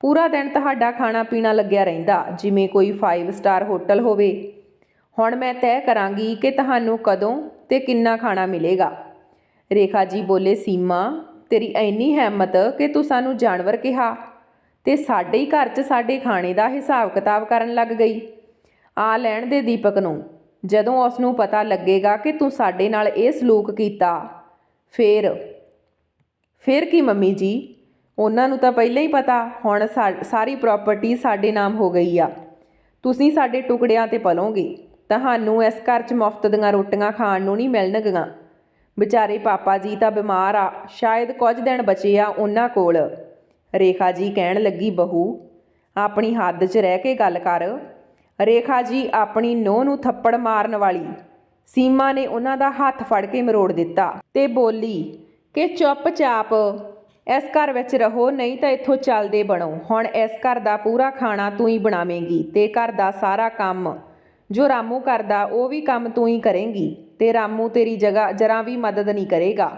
ਪੂਰਾ ਦਿਨ ਤੁਹਾਡਾ ਖਾਣਾ ਪੀਣਾ ਲੱਗਿਆ ਰਹਿੰਦਾ ਜਿਵੇਂ ਕੋਈ 5 ਸਟਾਰ ਹੋਟਲ ਹੋਵੇ। ਹੁਣ ਮੈਂ ਤੈਅ ਕਰਾਂਗੀ ਕਿ ਤੁਹਾਨੂੰ ਕਦੋਂ ਤੇ ਕਿੰਨਾ ਖਾਣਾ ਮਿਲੇਗਾ। ਰੇਖਾ ਜੀ ਬੋਲੇ, ਸੀਮਾ ਤੇਰੀ ਇੰਨੀ ਹਿੰਮਤ ਕਿ ਤੂੰ ਸਾਨੂੰ ਜਾਨਵਰ ਕਿਹਾ ਤੇ ਸਾਡੇ ਹੀ ਘਰ 'ਚ ਸਾਡੇ ਖਾਣੇ ਦਾ ਹਿਸਾਬ ਕਿਤਾਬ ਕਰਨ ਲੱਗ ਗਈ। ਆ ਲੈਣ ਦੇ ਦੀਪਕ ਨੂੰ, ਜਦੋਂ ਉਸ ਨੂੰ ਪਤਾ ਲੱਗੇਗਾ ਕਿ ਤੂੰ ਸਾਡੇ ਨਾਲ ਇਹ ਸਲੂਕ ਕੀਤਾ ਫਿਰ ਕੀ ਮੰਮੀ ਜੀ? ਉਹਨਾਂ ਨੂੰ ਤਾਂ ਪਹਿਲਾਂ ਹੀ ਪਤਾ, ਹੁਣ ਸਾਰੀ ਪ੍ਰਾਪਰਟੀ ਸਾਡੇ ਨਾਮ ਹੋ ਗਈ ਆ। ਤੁਸੀਂ ਸਾਡੇ ਟੁਕੜਿਆਂ 'ਤੇ ਪਲੋਗੇ। ਤੁਹਾਨੂੰ ਇਸ ਘਰ 'ਚ ਮੁਫਤ ਦੀਆਂ ਰੋਟੀਆਂ ਖਾਣ ਨੂੰ ਨਹੀਂ ਮਿਲਣਗੀਆਂ। ਵਿਚਾਰੇ ਪਾਪਾ ਜੀ ਤਾਂ ਬਿਮਾਰ ਆ, ਸ਼ਾਇਦ ਕੁਝ ਦਿਨ ਬਚੇ ਆ ਉਹਨਾਂ ਕੋਲ। ਰੇਖਾ ਜੀ ਕਹਿਣ ਲੱਗੀ, ਬਹੂ ਆਪਣੀ ਹੱਦ 'ਚ ਰਹਿ ਕੇ ਗੱਲ ਕਰ। ਰੇਖਾ ਜੀ ਆਪਣੀ ਨੂੰਹ ਨੂੰ ਥੱਪੜ ਮਾਰਨ ਵਾਲੀ ਸੀਮਾ ਨੇ ਉਹਨਾਂ ਦਾ ਹੱਥ ਫੜ ਕੇ ਮਰੋੜ ਦਿੱਤਾ ਤੇ ਬੋਲੀ ਕਿ ਚੁੱਪਚਾਪ ਇਸ ਘਰ ਵਿੱਚ ਰਹੋ, ਨਹੀਂ ਤਾਂ ਇੱਥੋਂ ਚੱਲਦੇ ਬਣੋ। ਹੁਣ ਇਸ ਘਰ ਦਾ ਪੂਰਾ ਖਾਣਾ ਤੂੰ ਹੀ ਬਣਾਵੇਂਗੀ ਤੇ ਘਰ ਦਾ ਸਾਰਾ ਕੰਮ ਜੋ ਰਾਮੂ ਕਰਦਾ ਉਹ ਵੀ ਕੰਮ ਤੂੰ ਹੀ ਕਰੇਂਗੀ ਤੇ ਰਾਮੂ ਤੇਰੀ ਜਗ੍ਹਾ ਜਰਾ ਵੀ ਮਦਦ ਨਹੀਂ ਕਰੇਗਾ।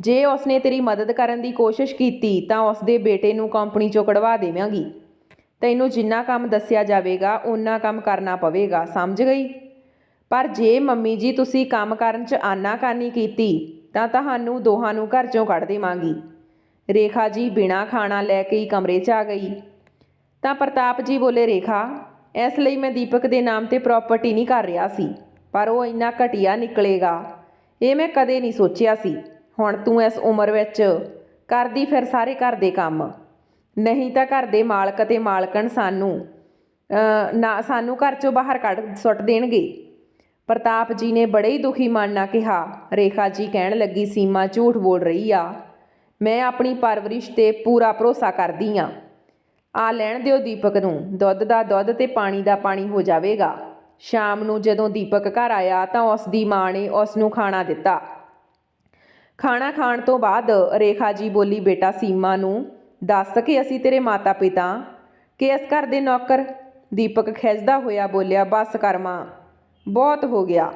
ਜੇ ਉਸਨੇ ਤੇਰੀ ਮਦਦ ਕਰਨ ਦੀ ਕੋਸ਼ਿਸ਼ ਕੀਤੀ ਤਾਂ ਉਸਦੇ ਬੇਟੇ ਨੂੰ ਕੰਪਨੀ 'ਚੋਂ ਕਢਵਾ ਦੇਵਾਂਗੀ। ਤੈਨੂੰ ਜਿੰਨਾ ਕੰਮ ਦੱਸਿਆ ਜਾਵੇਗਾ ਓਨਾ ਕੰਮ ਕਰਨਾ ਪਵੇਗਾ, ਸਮਝ ਗਈ? ਪਰ ਜੇ ਮੰਮੀ ਜੀ ਤੁਸੀਂ ਕੰਮ ਕਰਨ 'ਚ ਆਨਾਕਾਨੀ ਕੀਤੀ ਤਾਂ ਤੁਹਾਨੂੰ ਦੋਹਾਂ ਨੂੰ ਘਰ 'ਚੋਂ ਕੱਢ ਦੇਵਾਂਗੀ। ਰੇਖਾ ਜੀ ਬਿਨਾਂ ਖਾਣਾ ਲੈ ਕੇ ਹੀ ਕਮਰੇ 'ਚ ਆ ਗਈ ਤਾਂ ਪ੍ਰਤਾਪ ਜੀ ਬੋਲੇ, ਰੇਖਾ ਇਸ ਲਈ ਮੈਂ ਦੀਪਕ ਦੇ ਨਾਮ 'ਤੇ ਪ੍ਰਾਪਰਟੀ ਨਹੀਂ ਕਰ ਰਿਹਾ ਸੀ, ਪਰ ਉਹ ਇੰਨਾ ਘਟੀਆ ਨਿਕਲੇਗਾ ਇਹ ਮੈਂ ਕਦੇ ਨਹੀਂ ਸੋਚਿਆ ਸੀ। ਹੁਣ ਤੂੰ ਇਸ ਉਮਰ ਵਿੱਚ ਕਰਦੀ ਫਿਰ ਸਾਰੇ ਘਰ ਦੇ ਕੰਮ, ਨਹੀਂ ਤਾਂ ਘਰ ਦੇ ਮਾਲਕ ਅਤੇ ਮਾਲਕਣ ਸਾਨੂੰ ਘਰ 'ਚੋਂ ਬਾਹਰ ਕੱਢ ਸੁੱਟ ਦੇਣਗੇ। ਪ੍ਰਤਾਪ ਜੀ ਨੇ ਬੜੇ ਹੀ ਦੁਖੀ ਮਨ ਨਾਲ ਕਿਹਾ। ਰੇਖਾ ਜੀ ਕਹਿਣ ਲੱਗੀ, ਸੀਮਾ ਝੂਠ ਬੋਲ ਰਹੀ ਆ, ਮੈਂ ਆਪਣੀ ਪਰਵਰਿਸ਼ 'ਤੇ ਪੂਰਾ ਭਰੋਸਾ ਕਰਦੀ ਹਾਂ। ਆ ਲੈਣ ਦਿਓ ਦੀਪਕ ਨੂੰ, ਦੁੱਧ ਦਾ ਦੁੱਧ ਤੇ ਪਾਣੀ ਦਾ ਪਾਣੀ ਹੋ ਜਾਵੇਗਾ। ਸ਼ਾਮ ਨੂੰ ਜਦੋਂ ਦੀਪਕ ਘਰ ਆਇਆ ਤਾਂ ਉਸ ਦੀ ਮਾਂ ਨੇ ਉਸ ਨੂੰ ਖਾਣਾ ਦਿੱਤਾ। ਖਾਣਾ ਖਾਣ ਤੋਂ ਬਾਅਦ ਰੇਖਾ ਜੀ ਬੋਲੀ, ਬੇਟਾ ਸੀਮਾ ਨੂੰ ਦੱਸ ਕਿ ਅਸੀਂ ਤੇਰੇ ਮਾਤਾ ਪਿਤਾ ਕਿ ਇਸ ਘਰ ਦੇ ਨੌਕਰ? ਦੀਪਕ ਖਿੱਝਦਾ ਹੋਇਆ ਬੋਲਿਆ, ਬਸ ਕਰ ਮਾਂ, ਬਹੁਤ ਹੋ ਗਿਆ,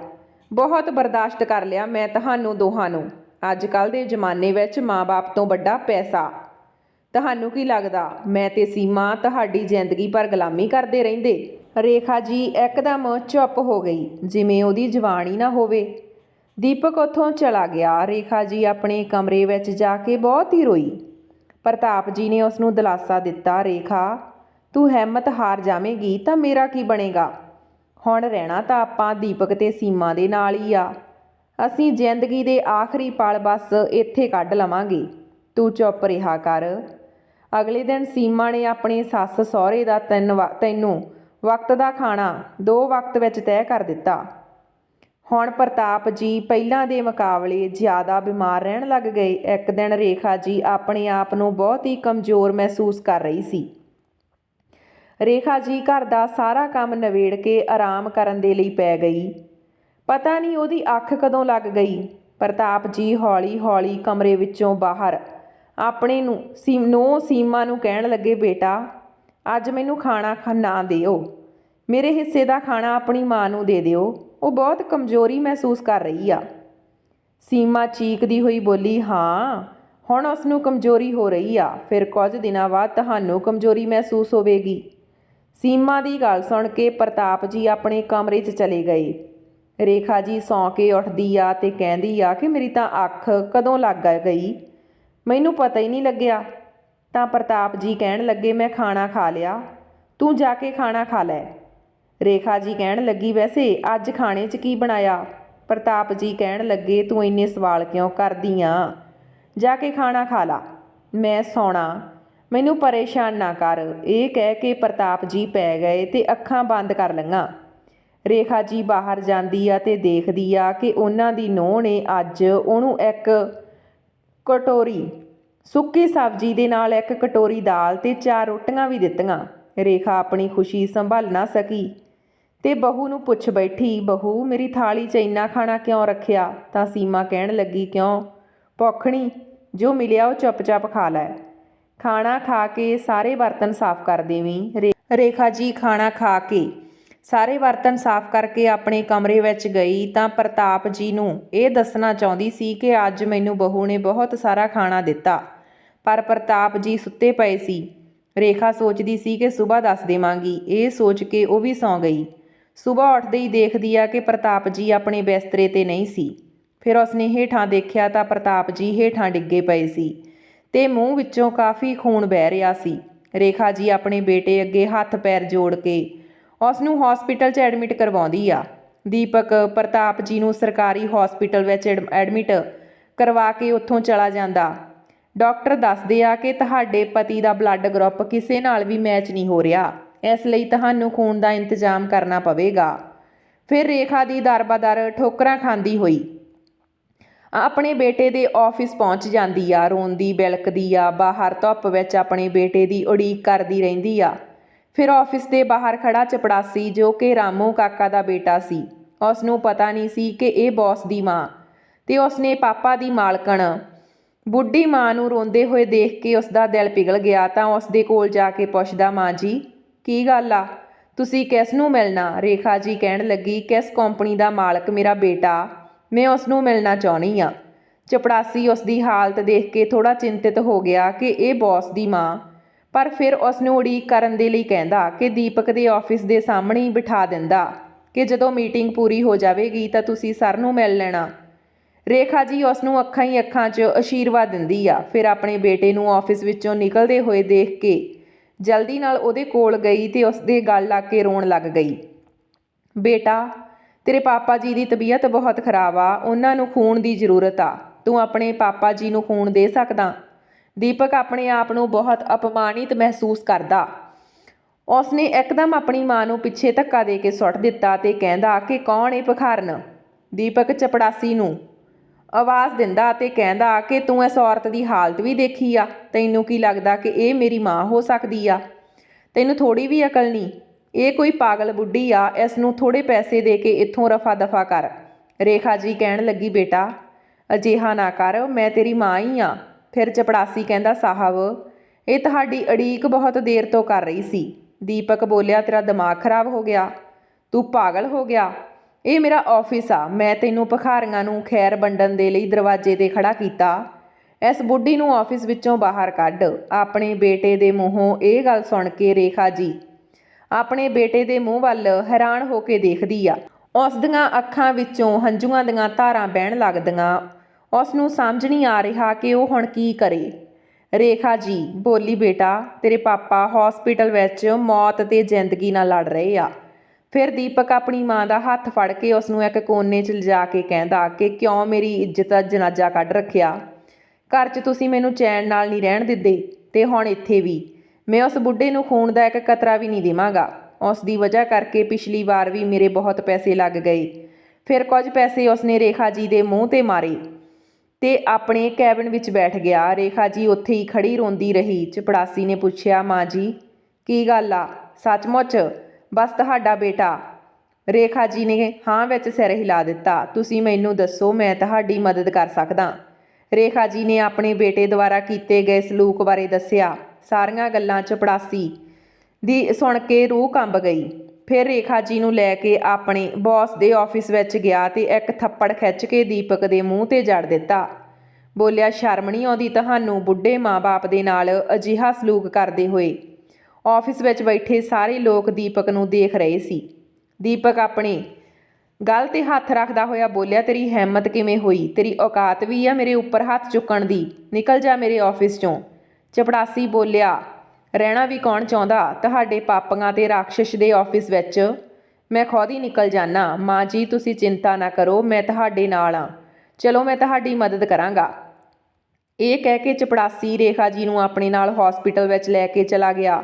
ਬਹੁਤ ਬਰਦਾਸ਼ਤ ਕਰ ਲਿਆ ਮੈਂ ਤੁਹਾਨੂੰ ਦੋਹਾਂ ਨੂੰ। ਅੱਜ ਕੱਲ੍ਹ ਦੇ ਜ਼ਮਾਨੇ ਵਿੱਚ ਮਾਂ-ਬਾਪ ਤੋਂ ਵੱਡਾ ਪੈਸਾ। ਤੁਹਾਨੂੰ ਕੀ ਲੱਗਦਾ ਮੈਂ ਤੇ ਸੀਮਾ ਤੁਹਾਡੀ ਜ਼ਿੰਦਗੀ ਭਰ ਗੁਲਾਮੀ ਕਰਦੇ ਰਹਿੰਦੇ? ਰੇਖਾ ਜੀ ਇੱਕਦਮ ਚੁੱਪ ਹੋ ਗਈ, ਜਿਵੇਂ ਉਹਦੀ ਜ਼ੁਬਾਨ ਹੀ ਨਾ ਹੋਵੇ। ਦੀਪਕ ਉੱਥੋਂ ਚਲਾ ਗਿਆ। ਰੇਖਾ ਜੀ ਆਪਣੇ ਕਮਰੇ ਵਿੱਚ ਜਾ ਕੇ ਬਹੁਤ ਹੀ ਰੋਈ। ਪ੍ਰਤਾਪ ਜੀ ਨੇ ਉਸ ਨੂੰ ਦਿਲਾਸਾ ਦਿੱਤਾ, ਰੇਖਾ ਤੂੰ ਹਿੰਮਤ ਹਾਰ ਜਾਵੇਂਗੀ ਤਾਂ ਮੇਰਾ ਕੀ ਬਣੇਗਾ? ਹੁਣ ਰਹਿਣਾ ਤਾਂ ਆਪਾਂ ਦੀਪਕ ਤੇ ਸੀਮਾ ਦੇ ਨਾਲ ਹੀ ਆ। ਅਸੀਂ ਜ਼ਿੰਦਗੀ ਦੇ ਆਖਰੀ ਪਲ ਬਸ ਇੱਥੇ ਕੱਢ ਲਵਾਂਗੇ, ਤੂੰ ਚੁੱਪ ਰਿਹਾ ਕਰ। ਅਗਲੇ ਦਿਨ ਸੀਮਾ ਨੇ ਆਪਣੇ ਸੱਸ ਸਹੁਰੇ ਦਾ ਤੈਨੂੰ ਵਕਤ ਦਾ ਖਾਣਾ 2 ਵਕਤ ਵਿੱਚ ਤੈਅ ਕਰ ਦਿੱਤਾ। ਹੁਣ ਪ੍ਰਤਾਪ ਜੀ ਪਹਿਲਾਂ ਦੇ ਮੁਕਾਬਲੇ ਜ਼ਿਆਦਾ ਬਿਮਾਰ ਰਹਿਣ ਲੱਗ ਗਏ। ਇੱਕ ਦਿਨ ਰੇਖਾ ਜੀ ਆਪਣੇ ਆਪ ਨੂੰ ਬਹੁਤ ਹੀ ਕਮਜ਼ੋਰ ਮਹਿਸੂਸ ਕਰ ਰਹੀ ਸੀ। ਰੇਖਾ ਜੀ ਘਰ ਦਾ ਸਾਰਾ ਕੰਮ ਨਿਬੇੜ ਕੇ ਆਰਾਮ ਕਰਨ ਦੇ ਲਈ ਪੈ ਗਈ। ਪਤਾ ਨਹੀਂ ਉਹਦੀ ਅੱਖ ਕਦੋਂ ਲੱਗ ਗਈ। ਪ੍ਰਤਾਪ ਜੀ ਹੌਲੀ ਹੌਲੀ ਕਮਰੇ ਵਿੱਚੋਂ ਬਾਹਰ ਆਪਣੇ ਨੂੰ ਸੀਮਾ ਨੂੰ ਕਹਿਣ ਲੱਗੇ, ਬੇਟਾ ਅੱਜ ਮੈਨੂੰ ਖਾਣਾ ਨਾ ਦਿਓ, ਮੇਰੇ ਹਿੱਸੇ ਦਾ ਖਾਣਾ ਆਪਣੀ ਮਾਂ ਨੂੰ ਦੇ ਦਿਓ, ਉਹ ਬਹੁਤ ਕਮਜ਼ੋਰੀ ਮਹਿਸੂਸ ਕਰ ਰਹੀ ਆ। ਸੀਮਾ ਚੀਕਦੀ ਹੋਈ ਬੋਲੀ, ਹਾਂ ਹੁਣ ਉਸ ਨੂੰ ਕਮਜ਼ੋਰੀ ਹੋ ਰਹੀ ਆ, ਫਿਰ ਕੁਝ ਦਿਨਾਂ ਬਾਅਦ ਤੁਹਾਨੂੰ ਕਮਜ਼ੋਰੀ ਮਹਿਸੂਸ ਹੋਵੇਗੀ। ਸੀਮਾ ਦੀ ਗੱਲ ਸੁਣ ਕੇ ਪ੍ਰਤਾਪ ਜੀ ਆਪਣੇ ਕਮਰੇ 'ਚ ਚਲੇ ਗਏ। ਰੇਖਾ ਜੀ ਸੌਂ ਕੇ ਉੱਠਦੀ ਆ ਤੇ ਕਹਿੰਦੀ ਆ ਕਿ ਮੇਰੀ ਤਾਂ ਅੱਖ ਕਦੋਂ ਲੱਗ ਗਈ, ਮੈਨੂੰ ਪਤਾ ਹੀ ਨਹੀਂ ਲੱਗਿਆ। ਤਾਂ ਪ੍ਰਤਾਪ ਜੀ ਕਹਿਣ ਲੱਗੇ, ਮੈਂ ਖਾਣਾ ਖਾ ਲਿਆ, ਤੂੰ ਜਾ ਕੇ ਖਾਣਾ ਖਾ ਲੈ। ਰੇਖਾ ਜੀ ਕਹਿਣ ਲੱਗੀ, ਵੈਸੇ ਅੱਜ ਖਾਣੇ 'ਚ ਕੀ ਬਣਾਇਆ? ਪ੍ਰਤਾਪ ਜੀ ਕਹਿਣ ਲੱਗੇ, ਤੂੰ ਇੰਨੇ ਸਵਾਲ ਕਿਉਂ ਕਰਦੀ ਆ, ਜਾ ਕੇ ਖਾਣਾ ਖਾ ਲਾ, ਮੈਂ ਸੌਣਾ, ਮੈਨੂੰ ਪਰੇਸ਼ਾਨ ਨਾ ਕਰ। ਇਹ ਕਹਿ ਕੇ ਪ੍ਰਤਾਪ ਜੀ ਪੈ ਗਏ ਤੇ ਅੱਖਾਂ ਬੰਦ ਕਰ ਲਈਆਂ। ਰੇਖਾ ਜੀ ਬਾਹਰ ਜਾਂਦੀ ਆ ਤੇ ਦੇਖਦੀ ਆ ਕਿ ਉਹਨਾਂ ਦੀ ਨੂੰਹ ਨੇ ਅੱਜ ਉਹਨੂੰ ਇੱਕ ਕਟੋਰੀ ਸੁੱਕੀ ਸਬਜ਼ੀ ਦੇ ਨਾਲ ਇੱਕ ਕਟੋਰੀ ਦਾਲ ਤੇ 4 ਰੋਟੀਆਂ ਵੀ ਦਿੱਤੀਆਂ। ਰੇਖਾ ਆਪਣੀ ਖੁਸ਼ੀ ਸੰਭਾਲ ਨਾ ਸਕੀ ਤੇ ਬਹੂ ਨੂੰ ਪੁੱਛ ਬੈਠੀ, ਬਹੂ ਮੇਰੀ ਥਾਲੀ 'ਚ ਇੰਨਾ ਖਾਣਾ ਕਿਉਂ ਰੱਖਿਆ? ਤਾਂ ਸੀਮਾ ਕਹਿਣ ਲੱਗੀ, ਕਿਉਂ ਭੁੱਖਣੀ, ਜੋ ਮਿਲਿਆ ਉਹ ਚੁੱਪ-ਚਾਪ ਖਾ ਲੈ, ਖਾਣਾ ਖਾ ਕੇ ਸਾਰੇ ਬਰਤਨ ਸਾਫ਼ ਕਰ ਦੇਵੀਂ। ਰੇਖਾ ਜੀ ਖਾਣਾ ਖਾ ਕੇ ਸਾਰੇ ਬਰਤਨ ਸਾਫ਼ ਕਰਕੇ ਆਪਣੇ ਕਮਰੇ ਵਿੱਚ ਗਈ ਤਾਂ ਪ੍ਰਤਾਪ ਜੀ ਨੂੰ ਇਹ ਦੱਸਣਾ ਚਾਹੁੰਦੀ ਸੀ ਕਿ ਅੱਜ ਮੈਨੂੰ ਬਹੂ ਨੇ ਬਹੁਤ ਸਾਰਾ ਖਾਣਾ ਦਿੱਤਾ, ਪਰ ਪ੍ਰਤਾਪ ਜੀ ਸੁੱਤੇ ਪਏ ਸੀ। ਰੇਖਾ ਸੋਚਦੀ ਸੀ ਕਿ ਸੁਬਾਹ ਦੱਸ ਦੇਵਾਂਗੀ। ਇਹ ਸੋਚ ਕੇ ਉਹ ਵੀ ਸੌਂ ਗਈ। ਸੁਬਾਹ ਉੱਠਦੇ ਹੀ ਦੇਖਦੀ ਆ ਕਿ ਪ੍ਰਤਾਪ ਜੀ ਆਪਣੇ ਬਿਸਤਰੇ 'ਤੇ ਨਹੀਂ ਸੀ। ਫਿਰ ਉਸਨੇ ਹੇਠਾਂ ਦੇਖਿਆ ਤਾਂ ਪ੍ਰਤਾਪ ਜੀ ਹੇਠਾਂ ਡਿੱਗੇ ਪਏ ਸੀ ਤੇ ਮੂੰਹ ਵਿੱਚੋਂ ਕਾਫੀ ਖੂਨ ਵਹਿ ਰਿਹਾ ਸੀ। ਰੇਖਾ ਜੀ ਆਪਣੇ ਬੇਟੇ ਅੱਗੇ ਹੱਥ ਪੈਰ ਜੋੜ ਕੇ ਉਸ ਨੂੰ ਹਸਪੀਟਲ 'ਚ ਐਡਮਿਟ ਕਰਵਾਉਂਦੀ ਆ। ਦੀਪਕ ਪ੍ਰਤਾਪ ਜੀ ਨੂੰ ਸਰਕਾਰੀ ਹਸਪੀਟਲ ਵਿੱਚ ਐਡਮਿਟ ਕਰਵਾ ਕੇ ਉੱਥੋਂ ਚਲਾ ਜਾਂਦਾ। ਡਾਕਟਰ ਦੱਸਦੇ ਆ ਕਿ ਤੁਹਾਡੇ ਪਤੀ ਦਾ ਬਲੱਡ ਗਰੁੱਪ ਕਿਸੇ ਨਾਲ ਵੀ ਮੈਚ ਨਹੀਂ ਹੋ ਰਿਹਾ, ਇਸ ਲਈ ਤੁਹਾਨੂੰ ਖੂਨ ਦਾ ਇੰਤਜ਼ਾਮ ਕਰਨਾ ਪਵੇਗਾ। ਫਿਰ ਰੇਖਾ ਦੀ ਦਰ-ਬਦਰ ਠੋਕਰਾਂ ਖਾਂਦੀ ਹੋਈ ਆਪਣੇ ਬੇਟੇ ਦੇ ਆਫਿਸ ਪਹੁੰਚ ਜਾਂਦੀ ਆ। ਰੋਂਦੀ ਬਿਲਕਦੀ ਆ, ਬਾਹਰ ਧੁੱਪ ਵਿੱਚ ਆਪਣੇ ਬੇਟੇ ਦੀ ਉਡੀਕ ਕਰਦੀ ਰਹਿੰਦੀ ਆ। ਫਿਰ ਆਫਿਸ ਦੇ ਬਾਹਰ ਖੜਾ ਚਪੜਾਸੀ, ਜੋ ਕਿ ਰਾਮੂ ਕਾਕਾ ਦਾ ਬੇਟਾ ਸੀ, ਉਸ ਨੂੰ ਪਤਾ ਨਹੀਂ ਸੀ ਕਿ ਇਹ ਬੌਸ ਦੀ ਮਾਂ ਤੇ ਉਸਨੇ ਪਾਪਾ ਦੀ ਮਾਲਕਣ ਬੁੱਢੀ ਮਾਂ ਨੂੰ ਰੋਂਦੇ ਹੋਏ ਦੇਖ ਕੇ ਉਸਦਾ ਦਿਲ ਪਿਘਲ ਗਿਆ ਤਾਂ ਉਸਦੇ ਕੋਲ ਜਾ ਕੇ ਪੁੱਛਦਾ, ਮਾਂ ਜੀ ਕੀ ਗੱਲ ਆ, ਤੁਸੀਂ ਕਿਸ ਨੂੰ ਮਿਲਣਾ? ਰੇਖਾ ਜੀ ਕਹਿਣ ਲੱਗੀ, ਕਿਸ ਕੰਪਨੀ ਦਾ ਮਾਲਕ ਮੇਰਾ ਬੇਟਾ, ਮੈਂ ਉਸ ਨੂੰ ਮਿਲਣਾ ਚਾਹੁੰਦੀ ਆ। ਚਪੜਾਸੀ ਉਸ ਦੀ ਹਾਲਤ ਦੇਖ ਕੇ ਥੋੜਾ ਚਿੰਤਿਤ ਹੋ ਗਿਆ ਕਿ ਇਹ ਬੌਸ ਦੀ ਮਾਂ, ਪਰ ਫਿਰ ਉਸ ਨੂੰ ਉਡੀਕ ਕਰਨ ਦੇ ਲਈ ਕਹਿੰਦਾ ਕਿ ਦੀਪਕ ਦੇ ਆਫਿਸ ਦੇ ਸਾਹਮਣੇ ਹੀ ਬਿਠਾ ਦਿੰਦਾ ਕਿ ਜਦੋਂ ਮੀਟਿੰਗ ਪੂਰੀ ਹੋ ਜਾਵੇਗੀ ਤਾਂ ਤੁਸੀਂ ਸਰ ਨੂੰ ਮਿਲ ਲੈਣਾ। ਰੇਖਾ ਜੀ ਉਸ ਨੂੰ ਅੱਖਾਂ ਹੀ ਅੱਖਾਂ 'ਚ ਅਸ਼ੀਰਵਾਦ ਦਿੰਦੀ ਆ। ਫਿਰ ਆਪਣੇ ਬੇਟੇ ਨੂੰ ਆਫਿਸ ਵਿੱਚੋਂ ਨਿਕਲਦੇ ਹੋਏ ਦੇਖ ਕੇ ਜਲਦੀ ਨਾਲ ਉਹਦੇ ਕੋਲ ਗਈ ਤੇ ਉਸਦੇ ਗਲ ਲੱਗ ਕੇ ਰੋਣ ਲੱਗ ਗਈ। ਬੇਟਾ, ਤੇਰੇ ਪਾਪਾ ਜੀ ਦੀ ਤਬੀਅਤ ਬਹੁਤ ਖਰਾਬ ਆ, ਉਹਨਾਂ ਨੂੰ ਖੂਨ ਦੀ ਜ਼ਰੂਰਤ ਆ, ਤੂੰ ਆਪਣੇ ਪਾਪਾ ਜੀ ਨੂੰ ਖੂਨ ਦੇ ਸਕਦਾ? ਦੀਪਕ ਆਪਣੇ ਆਪ ਨੂੰ ਬਹੁਤ ਅਪਮਾਨਿਤ ਮਹਿਸੂਸ ਕਰਦਾ। ਉਸਨੇ ਇੱਕਦਮ ਆਪਣੀ ਮਾਂ ਨੂੰ ਪਿੱਛੇ ਧੱਕਾ ਦੇ ਕੇ ਸੁੱਟ ਦਿੱਤਾ ਤੇ ਕਹਿੰਦਾ ਕਿ ਕੌਣ ਏ ਭਿਖਾਰਨ? ਦੀਪਕ ਚਪੜਾਸੀ ਨੂੰ ਆਵਾਜ਼ ਦਿੰਦਾ ਤੇ ਕਹਿੰਦਾ ਕਿ ਤੂੰ ਇਸ ਔਰਤ ਦੀ ਹਾਲਤ ਵੀ ਦੇਖੀ ਆ, ਤੈਨੂੰ ਕੀ ਲੱਗਦਾ ਕਿ ਇਹ ਮੇਰੀ ਮਾਂ ਹੋ ਸਕਦੀ ਆ? ਤੈਨੂੰ ਥੋੜੀ ਵੀ ਅਕਲ ਨਹੀਂ, ਇਹ ਕੋਈ ਪਾਗਲ ਬੁੱਢੀ ਆ, ਇਸ ਨੂੰ ਥੋੜੇ ਪੈਸੇ ਦੇ ਕੇ ਇੱਥੋਂ ਰਫਾ ਦਫਾ ਕਰ। ਰੇਖਾ ਜੀ ਕਹਿਣ ਲੱਗੀ, ਬੇਟਾ ਅਜਿਹਾ ਨਾ ਕਰ, ਮੈਂ ਤੇਰੀ ਮਾਂ ਹੀ ਆ। ਫਿਰ ਚਪੜਾਸੀ ਕਹਿੰਦਾ, ਸਾਹਿਬ ਇਹ ਤੁਹਾਡੀ ਉਡੀਕ ਬਹੁਤ ਦੇਰ ਤੋਂ ਕਰ ਰਹੀ ਸੀ। ਦੀਪਕ ਬੋਲਿਆ, ਤੇਰਾ ਦਿਮਾਗ ਖਰਾਬ ਹੋ ਗਿਆ, ਤੂੰ ਪਾਗਲ ਹੋ ਗਿਆ, ਇਹ ਮੇਰਾ ਆਫਿਸ ਆ, ਮੈਂ ਤੈਨੂੰ ਭਿਖਾਰੀਆਂ ਨੂੰ ਖੈਰ ਵੰਡਣ ਦੇ ਲਈ ਦਰਵਾਜ਼ੇ 'ਤੇ ਖੜਾ ਕੀਤਾ, ਇਸ ਬੁੱਢੀ ਨੂੰ ਆਫਿਸ ਵਿੱਚੋਂ ਬਾਹਰ ਕੱਢ। ਆਪਣੇ ਬੇਟੇ ਦੇ ਮੂੰਹੋਂ ਇਹ ਗੱਲ ਸੁਣ ਕੇ ਰੇਖਾ ਜੀ ਆਪਣੇ ਬੇਟੇ ਦੇ ਮੂੰਹ ਵੱਲ ਹੈਰਾਨ ਹੋ ਕੇ ਦੇਖਦੀ ਆ। ਉਸ ਦੀਆਂ ਅੱਖਾਂ ਵਿੱਚੋਂ ਹੰਝੂਆਂ ਦੀਆਂ ਧਾਰਾਂ ਵਹਿਣ ਲੱਗਦੀਆਂ। ਉਸ ਨੂੰ ਸਮਝ ਨਹੀਂ ਆ ਰਿਹਾ ਕਿ ਉਹ ਹੁਣ ਕੀ ਕਰੇ। ਰੇਖਾ ਜੀ ਬੋਲੀ, ਬੇਟਾ ਤੇਰੇ ਪਾਪਾ ਹਸਪੀਟਲ ਵਿੱਚ ਮੌਤ ਤੇ ਜ਼ਿੰਦਗੀ ਨਾਲ ਲੜ ਰਹੇ ਆ। ਫਿਰ ਦੀਪਕ ਆਪਣੀ ਮਾਂ ਦਾ ਹੱਥ ਫੜ ਕੇ ਉਸ ਨੂੰ ਇੱਕ ਕੋਨੇ 'ਚ ਲਿਜਾ ਕੇ ਕਹਿੰਦਾ ਕਿ ਕਿਉਂ ਮੇਰੀ ਇੱਜ਼ਤ ਦਾ ਜਨਾਜ਼ਾ ਕੱਢ ਰੱਖਿਆ? ਘਰ 'ਚ ਤੁਸੀਂ ਮੈਨੂੰ ਚੈਨ ਨਾਲ ਨਹੀਂ ਰਹਿਣ ਦਿੰਦੇ ਤੇ ਹੁਣ ਇੱਥੇ ਵੀ। ਮੈਂ ਉਸ ਬੁੱਢੇ ਨੂੰ ਖੂਨ ਦਾ ਇੱਕ ਕਤਰਾ ਵੀ ਨਹੀਂ ਦੇਵਾਂਗਾ। ਉਸ ਦੀ ਵਜ੍ਹਾ ਕਰਕੇ ਪਿਛਲੀ ਵਾਰ ਵੀ ਮੇਰੇ ਬਹੁਤ ਪੈਸੇ ਲੱਗ ਗਏ। ਫਿਰ ਕੁਝ ਪੈਸੇ ਉਸਨੇ ਰੇਖਾ ਜੀ ਦੇ ਮੂੰਹ 'ਤੇ ਮਾਰੇ ਤੇ ਆਪਣੇ ਕੈਬਿਨ ਵਿੱਚ ਬੈਠ ਗਿਆ। ਰੇਖਾ ਜੀ ਉੱਥੇ ਹੀ ਖੜੀ ਰੋਂਦੀ ਰਹੀ। ਚਪੜਾਸੀ ਨੇ ਪੁੱਛਿਆ, ਮਾਂ ਜੀ ਕੀ ਗੱਲ ਆ, ਸੱਚਮੁੱਚ ਬਸ ਤੁਹਾਡਾ ਬੇਟਾ? ਰੇਖਾ ਜੀ ਨੇ ਹਾਂ ਵਿੱਚ ਸਿਰ ਹਿਲਾ ਦਿੱਤਾ। ਤੁਸੀਂ ਮੈਨੂੰ ਦੱਸੋ, ਮੈਂ ਤੁਹਾਡੀ ਮਦਦ ਕਰ ਸਕਦਾ। ਰੇਖਾ ਜੀ ਨੇ ਆਪਣੇ ਬੇਟੇ ਦੁਆਰਾ ਕੀਤੇ ਗਏ ਸਲੂਕ ਬਾਰੇ ਦੱਸਿਆ। ਸਾਰੀਆਂ ਗੱਲਾਂ ਚਪੜਾਸੀ ਦੀ ਸੁਣ ਕੇ ਰੂਹ ਕੰਬ ਗਈ। ਫਿਰ ਰੇਖਾ ਜੀ ਨੂੰ ਲੈ ਕੇ ਆਪਣੇ ਬੌਸ ਦੇ ਆਫਿਸ ਵਿੱਚ ਗਿਆ ਤੇ ਇੱਕ ਥੱਪੜ ਖਿੱਚ ਕੇ ਦੀਪਕ ਦੇ ਮੂੰਹ 'ਤੇ ਜੜ ਦਿੱਤਾ। ਬੋਲਿਆ, ਸ਼ਰਮ ਨਹੀਂ ਆਉਂਦੀ ਤੁਹਾਨੂੰ ਬੁੱਢੇ ਮਾਂ-ਬਾਪ ਦੇ ਨਾਲ ਅਜਿਹਾ ਸਲੂਕ ਕਰਦੇ ਹੋਏ? ਆਫਿਸ ਵਿੱਚ ਬੈਠੇ ਸਾਰੇ ਲੋਕ ਦੀਪਕ ਨੂੰ ਦੇਖ ਰਹੇ ਸੀ। ਦੀਪਕ ਆਪਣੇ ਗਲ 'ਤੇ ਹੱਥ ਰੱਖਦਾ ਹੋਇਆ ਬੋਲਿਆ, ਤੇਰੀ ਹਿੰਮਤ ਕਿਵੇਂ ਹੋਈ? ਤੇਰੀ ਔਕਾਤ ਵੀ ਆ ਮੇਰੇ ਉੱਪਰ ਹੱਥ ਚੁੱਕਣ ਦੀ? ਨਿਕਲ ਜਾ ਮੇਰੇ ਆਫਿਸ 'ਚੋਂ। ਚਪੜਾਸੀ ਬੋਲਿਆ, ਰਹਿਣਾ ਵੀ ਕੌਣ ਚਾਹੁੰਦਾ ਤੁਹਾਡੇ ਪਾਪੀਆਂ ਤੇ ਰਾਖਸ਼ ਦੇ ਆਫਿਸ ਵਿੱਚ? ਮੈਂ ਖੁਦ ਹੀ ਨਿਕਲ ਜਾਣਾ। ਮਾਂ ਜੀ ਤੁਸੀਂ ਚਿੰਤਾ ਨਾ ਕਰੋ, ਮੈਂ ਤੁਹਾਡੇ ਨਾਲ ਹਾਂ। ਚਲੋ ਮੈਂ ਤੁਹਾਡੀ ਮਦਦ ਕਰਾਂਗਾ। ਇਹ ਕਹਿ ਕੇ ਚਪੜਾਸੀ ਰੇਖਾ ਜੀ ਨੂੰ ਆਪਣੇ ਨਾਲ ਹਸਪੀਟਲ ਵਿੱਚ ਲੈ ਕੇ ਚਲਾ ਗਿਆ।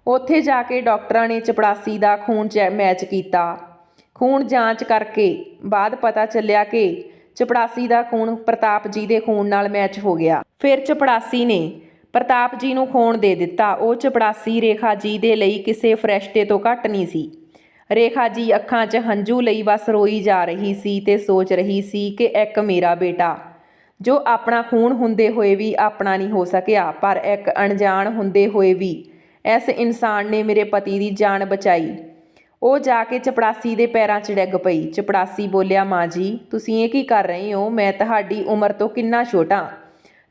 ਉੱਥੇ ਜਾ ਕੇ ਡਾਕਟਰਾਂ ਨੇ ਚਪੜਾਸੀ ਦਾ ਖੂਨ ਮੈਚ ਕੀਤਾ। ਖੂਨ ਜਾਂਚ ਕਰਕੇ ਬਾਅਦ ਪਤਾ ਚੱਲਿਆ ਕਿ ਚਪੜਾਸੀ ਦਾ ਖੂਨ ਪ੍ਰਤਾਪ ਜੀ ਦੇ ਖੂਨ ਨਾਲ ਮੈਚ ਹੋ ਗਿਆ। ਫਿਰ ਚਪੜਾਸੀ ਨੇ ਪ੍ਰਤਾਪ ਜੀ ਨੂੰ ਖੂਨ ਦੇ ਦਿੱਤਾ। ਉਹ ਚਪੜਾਸੀ ਰੇਖਾ ਜੀ ਦੇ ਲਈ ਕਿਸੇ ਫਰਿਸ਼ਤੇ ਤੋਂ ਘੱਟ ਨਹੀਂ ਸੀ। ਰੇਖਾ ਜੀ ਅੱਖਾਂ 'ਚ ਹੰਝੂ ਲਈ ਬਸ ਰੋਈ ਜਾ ਰਹੀ ਸੀ ਤੇ ਸੋਚ ਰਹੀ ਸੀ ਕਿ ਇੱਕ ਮੇਰਾ ਬੇਟਾ ਜੋ ਆਪਣਾ ਖੂਨ ਹੁੰਦੇ ਹੋਏ ਵੀ ਆਪਣਾ ਨਹੀਂ ਹੋ ਸਕਿਆ, ਪਰ ਇੱਕ ਅਣਜਾਣ ਹੁੰਦੇ ਹੋਏ ਵੀ ਇਸ ਇਨਸਾਨ ਨੇ ਮੇਰੇ ਪਤੀ ਦੀ ਜਾਨ ਬਚਾਈ। ਉਹ ਜਾ ਕੇ ਚਪੜਾਸੀ ਦੇ ਪੈਰਾਂ 'ਚ ਡਿੱਗ ਪਈ। ਚਪੜਾਸੀ ਬੋਲਿਆ, ਮਾਂ ਜੀ ਤੁਸੀਂ ਇਹ ਕੀ ਕਰ ਰਹੇ ਹੋ? ਮੈਂ ਤੁਹਾਡੀ ਉਮਰ ਤੋਂ ਕਿੰਨਾ ਛੋਟਾ,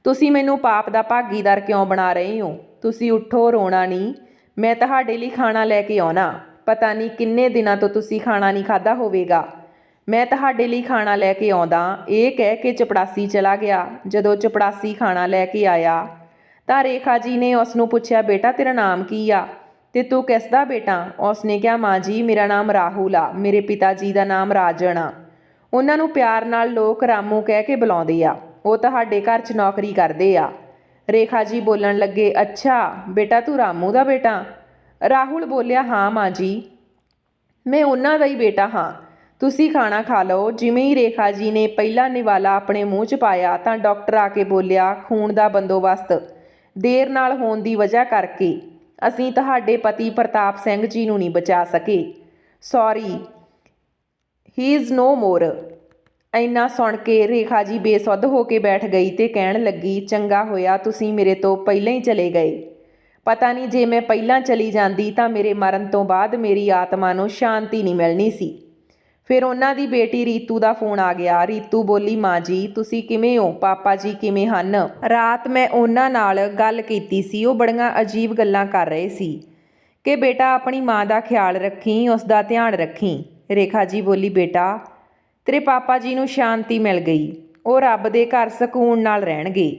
ਤੁਸੀਂ ਮੈਨੂੰ ਪਾਪ ਦਾ ਭਾਗੀਦਾਰ ਕਿਉਂ ਬਣਾ ਰਹੇ ਹੋ? ਤੁਸੀਂ ਉੱਠੋ, ਰੋਣਾ ਨਹੀਂ, ਮੈਂ ਤੁਹਾਡੇ ਲਈ ਖਾਣਾ ਲੈ ਕੇ ਆਉਣਾ। ਪਤਾ ਨਹੀਂ ਕਿੰਨੇ ਦਿਨਾਂ ਤੋਂ ਤੁਸੀਂ ਖਾਣਾ ਨਹੀਂ ਖਾਧਾ ਹੋਵੇਗਾ, ਮੈਂ ਤੁਹਾਡੇ ਲਈ ਖਾਣਾ ਲੈ ਕੇ ਆਉਂਦਾ। ਇਹ ਕਹਿ ਕੇ ਚਪੜਾਸੀ ਚਲਾ ਗਿਆ। ਜਦੋਂ ਚਪੜਾਸੀ ਖਾਣਾ ਲੈ ਕੇ ਆਇਆ ਤਾਂ ਰੇਖਾ ਜੀ ਨੇ ਉਸ ਨੂੰ ਪੁੱਛਿਆ, ਬੇਟਾ ਤੇਰਾ ਨਾਮ ਕੀ ਆ ਤੇ ਤੂੰ ਕਿਸ ਦਾ ਬੇਟਾ? ਉਸਨੇ ਕਿਹਾ, ਮਾਂ ਜੀ ਮੇਰਾ ਨਾਮ ਰਾਹੁਲ ਆ, ਮੇਰੇ ਪਿਤਾ ਜੀ ਦਾ ਨਾਮ ਰਾਜਨ ਆ। ਉਹਨਾਂ ਨੂੰ ਪਿਆਰ ਨਾਲ ਲੋਕ ਰਾਮੂ ਕਹਿ ਕੇ ਬੁਲਾਉਂਦੇ ਆ। ਉਹ ਤੁਹਾਡੇ ਘਰ 'ਚ ਨੌਕਰੀ ਕਰਦੇ ਆ। ਰੇਖਾ ਜੀ ਬੋਲਣ ਲੱਗੇ, ਅੱਛਾ ਬੇਟਾ ਤੂੰ ਰਾਮੂ ਦਾ ਬੇਟਾ? ਰਾਹੁਲ ਬੋਲਿਆ, ਹਾਂ ਮਾਂ ਜੀ ਮੈਂ ਉਹਨਾਂ ਦਾ ਹੀ ਬੇਟਾ ਹਾਂ। ਤੁਸੀਂ ਖਾਣਾ ਖਾ ਲਓ। ਜਿਵੇਂ ਹੀ ਰੇਖਾ ਜੀ ਨੇ ਪਹਿਲਾ ਨਿਵਾਲਾ ਆਪਣੇ ਮੂੰਹ 'ਚ ਪਾਇਆ ਤਾਂ ਡਾਕਟਰ ਆ ਕੇ ਬੋਲਿਆ, ਖੂਨ ਦਾ ਬੰਦੋਬਸਤ ਦੇਰ ਨਾਲ ਹੋਣ ਦੀ ਵਜ੍ਹਾ ਕਰਕੇ ਅਸੀਂ ਤੁਹਾਡੇ ਪਤੀ ਪ੍ਰਤਾਪ ਸਿੰਘ ਜੀ ਨੂੰ ਨਹੀਂ ਬਚਾ ਸਕੇ। ਸੌਰੀ, ਹੀ ਇਜ਼ ਨੋ ਮੋਰ। ਇੰਨਾ ਸੁਣ ਕੇ ਰੇਖਾ ਜੀ ਬੇਸੁੱਧ ਹੋ ਕੇ ਬੈਠ ਗਈ ਤੇ ਕਹਿਣ ਲੱਗੀ, ਚੰਗਾ ਹੋਇਆ ਤੁਸੀਂ ਮੇਰੇ ਤੋਂ ਪਹਿਲਾਂ ਹੀ ਚਲੇ ਗਏ। ਪਤਾ ਨਹੀਂ ਜੇ ਮੈਂ ਪਹਿਲਾਂ ਚਲੀ ਜਾਂਦੀ ਤਾਂ ਮੇਰੇ ਮਰਨ ਤੋਂ ਬਾਅਦ ਮੇਰੀ ਆਤਮਾ ਨੂੰ ਸ਼ਾਂਤੀ ਨਹੀਂ ਮਿਲਣੀ ਸੀ। ਫਿਰ ਉਹਨਾਂ ਦੀ ਬੇਟੀ ਰੀਤੂ ਦਾ ਫੋਨ ਆ ਗਿਆ। ਰੀਤੂ ਬੋਲੀ, ਮਾਂ ਜੀ ਤੁਸੀਂ ਕਿਵੇਂ ਹੋ? ਪਾਪਾ ਜੀ ਕਿਵੇਂ ਹਨ? ਰਾਤ ਮੈਂ ਉਹਨਾਂ ਨਾਲ ਗੱਲ ਕੀਤੀ ਸੀ, ਉਹ ਬੜੀਆਂ ਅਜੀਬ ਗੱਲਾਂ ਕਰ ਰਹੇ ਸੀ ਕਿ ਬੇਟਾ ਆਪਣੀ ਮਾਂ ਦਾ ਖਿਆਲ ਰੱਖੀ, ਉਸ ਦਾ ਧਿਆਨ ਰੱਖੀ। ਰੇਖਾ ਜੀ ਬੋਲੀ, ਬੇਟਾ ਤੇਰੇ ਪਾਪਾ ਜੀ ਨੂੰ ਸ਼ਾਂਤੀ ਮਿਲ ਗਈ, ਉਹ ਰੱਬ ਦੇ ਘਰ ਸਕੂਨ ਨਾਲ ਰਹਿਣਗੇ।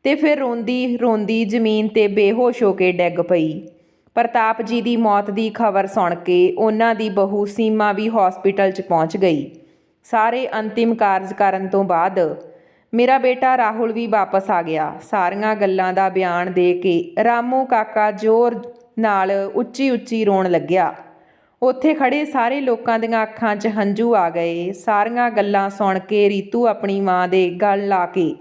ਤੇ ਫਿਰ ਰੋਂਦੀ ਰੋਂਦੀ ਜ਼ਮੀਨ 'ਤੇ ਬੇਹੋਸ਼ ਹੋ ਕੇ ਡਿੱਗ ਪਈ। ਪ੍ਰਤਾਪ ਜੀ ਦੀ ਮੌਤ ਦੀ ਖਬਰ ਸੁਣ ਕੇ ਉਹਨਾਂ ਦੀ ਬਹੂ ਸੀਮਾ ਵੀ ਹਸਪੀਟਲ 'ਚ ਪਹੁੰਚ ਗਈ। ਸਾਰੇ ਅੰਤਿਮ ਕਾਰਜ ਕਰਨ ਤੋਂ ਬਾਅਦ ਮੇਰਾ ਬੇਟਾ ਰਾਹੁਲ ਵੀ ਵਾਪਸ ਆ ਗਿਆ। ਸਾਰੀਆਂ ਗੱਲਾਂ ਦਾ ਬਿਆਨ ਦੇ ਕੇ ਰਾਮੂ ਕਾਕਾ ਜ਼ੋਰ ਨਾਲ ਉੱਚੀ ਉੱਚੀ ਰੋਣ ਲੱਗਿਆ। ਉੱਥੇ ਖੜੇ ਸਾਰੇ ਲੋਕਾਂ ਦੀਆਂ ਅੱਖਾਂ 'ਚ ਹੰਝੂ ਆ ਗਏ। ਸਾਰੀਆਂ ਗੱਲਾਂ ਸੁਣ ਕੇ ਰੀਤੂ ਆਪਣੀ ਮਾਂ ਦੇ ਗਲ ਲਾ ਕੇ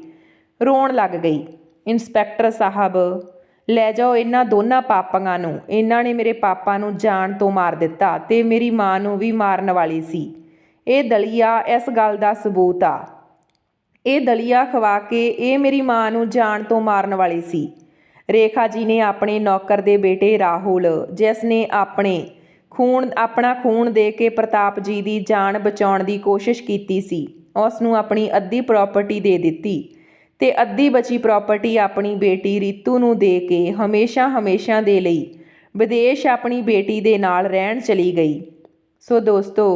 ਰੋਣ ਲੱਗ ਗਈ। ਇੰਸਪੈਕਟਰ ਸਾਹਿਬ ਲੈ ਜਾਓ ਇਹਨਾਂ ਦੋਨਾਂ ਪਾਪੀਆਂ ਨੂੰ, ਇਹਨਾਂ ਨੇ ਮੇਰੇ ਪਾਪਾ ਨੂੰ ਜਾਨ ਤੋਂ ਮਾਰ ਦਿੱਤਾ ਤੇ ਮੇਰੀ ਮਾਂ ਨੂੰ ਵੀ ਮਾਰਨ ਵਾਲੀ ਸੀ। ਇਹ ਦਲੀਆ ਇਸ ਗੱਲ ਦਾ ਸਬੂਤ ਆ। ਇਹ ਦਲੀਆ ਖਵਾ ਕੇ ਇਹ ਮੇਰੀ ਮਾਂ ਨੂੰ ਜਾਨ ਤੋਂ ਮਾਰਨ ਵਾਲੀ ਸੀ। ਰੇਖਾ ਜੀ ਨੇ ਆਪਣੇ ਨੌਕਰ ਦੇ ਬੇਟੇ ਰਾਹੁਲ, ਜਿਸ ਨੇ ਆਪਣਾ ਖੂਨ ਦੇ ਕੇ ਪ੍ਰਤਾਪ ਜੀ ਦੀ ਜਾਨ ਬਚਾਉਣ ਦੀ ਕੋਸ਼ਿਸ਼ ਕੀਤੀ ਸੀ, ਉਸ ਨੂੰ ਆਪਣੀ ਅੱਧੀ ਪ੍ਰਾਪਰਟੀ ਦੇ ਦਿੱਤੀ ਤੇ ਅੱਧੀ ਬਚੀ ਪ੍ਰਾਪਰਟੀ ਆਪਣੀ ਬੇਟੀ ਰੀਤੂ ਨੂੰ ਦੇ ਕੇ ਹਮੇਸ਼ਾ ਦੇ ਲਈ ਵਿਦੇਸ਼ ਆਪਣੀ ਬੇਟੀ ਦੇ ਨਾਲ ਰਹਿਣ ਚਲੀ ਗਈ। ਸੋ ਦੋਸਤੋ,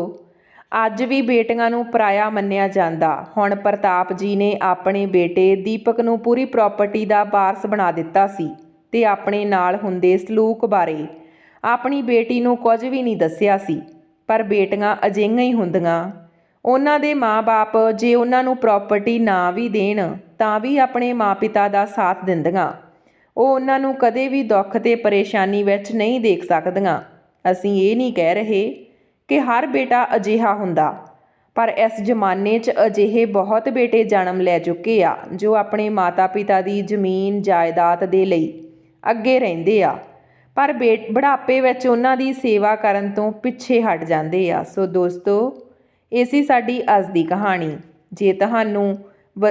ਅੱਜ ਵੀ ਬੇਟੀਆਂ ਨੂੰ ਪਰਾਇਆ ਮੰਨਿਆ ਜਾਂਦਾ। ਹੁਣ ਪ੍ਰਤਾਪ ਜੀ ਨੇ ਆਪਣੇ ਬੇਟੇ ਦੀਪਕ ਨੂੰ ਪੂਰੀ ਪ੍ਰਾਪਰਟੀ ਦਾ ਵਾਰਸ ਬਣਾ ਦਿੱਤਾ ਸੀ ਤੇ ਆਪਣੇ ਨਾਲ ਹੁੰਦੇ ਸਲੂਕ ਬਾਰੇ ਆਪਣੀ ਬੇਟੀ ਨੂੰ ਕੁਝ ਵੀ ਨਹੀਂ ਦੱਸਿਆ ਸੀ। ਪਰ ਬੇਟੀਆਂ ਅਜਿਹੀਆਂ ਹੀ ਹੁੰਦੀਆਂ। ਉਹਨਾਂ ਦੇ ਮਾਂ-ਬਾਪ ਜੇ ਉਹਨਾਂ ਨੂੰ ਪ੍ਰਾਪਰਟੀ ਨਾ ਵੀ ਦੇਣ ਤਾਂ ਵੀ ਆਪਣੇ ਮਾਂ-ਪਿਤਾ ਦਾ ਸਾਥ ਦਿੰਦੀਆਂ। ਉਹ ਉਹਨਾਂ ਨੂੰ ਕਦੇ ਵੀ ਦੁੱਖ ਤੇ ਪਰੇਸ਼ਾਨੀ ਵਿੱਚ ਨਹੀਂ ਦੇਖ ਸਕਦੀਆਂ। ਅਸੀਂ ਇਹ ਨਹੀਂ ਕਹਿ ਰਹੇ ਕਿ ਹਰ ਬੇਟਾ ਅਜਿਹਾ ਹੁੰਦਾ, ਪਰ ਇਸ ਜ਼ਮਾਨੇ 'ਚ ਅਜਿਹੇ ਬਹੁਤ ਬੇਟੇ ਜਨਮ ਲੈ ਚੁੱਕੇ ਆ ਜੋ ਆਪਣੇ ਮਾਤਾ ਪਿਤਾ ਦੀ ਜ਼ਮੀਨ ਜਾਇਦਾਦ ਦੇ ਲਈ ਅੱਗੇ ਰਹਿੰਦੇ ਆ, ਪਰ ਬੁਢਾਪੇ ਵਿੱਚ ਉਹਨਾਂ ਦੀ ਸੇਵਾ ਕਰਨ ਤੋਂ ਪਿੱਛੇ ਹਟ ਜਾਂਦੇ ਆ। ਸੋ ਦੋਸਤੋ, ਇਹ ਸੀ ਸਾਡੀ ਅੱਜ ਦੀ ਕਹਾਣੀ। ਜੇ ਤੁਹਾਨੂੰ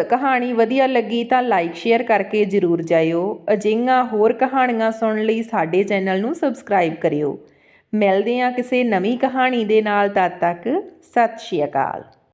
ਕਹਾਣੀ ਵਧੀਆ ਲੱਗੀ ਤਾਂ ਲਾਈਕ ਸ਼ੇਅਰ ਕਰਕੇ ਜ਼ਰੂਰ ਜਾਇਓ। ਅਜਿਹੀਆਂ ਹੋਰ ਕਹਾਣੀਆਂ ਸੁਣਨ ਲਈ ਸਾਡੇ ਚੈਨਲ ਨੂੰ ਸਬਸਕ੍ਰਾਈਬ ਕਰਿਓ। ਮਿਲਦੇ ਹਾਂ ਕਿਸੇ ਨਵੀਂ ਕਹਾਣੀ ਦੇ ਨਾਲ। ਤਦ ਤੱਕ ਸਤਿ ਸ਼੍ਰੀ ਅਕਾਲ।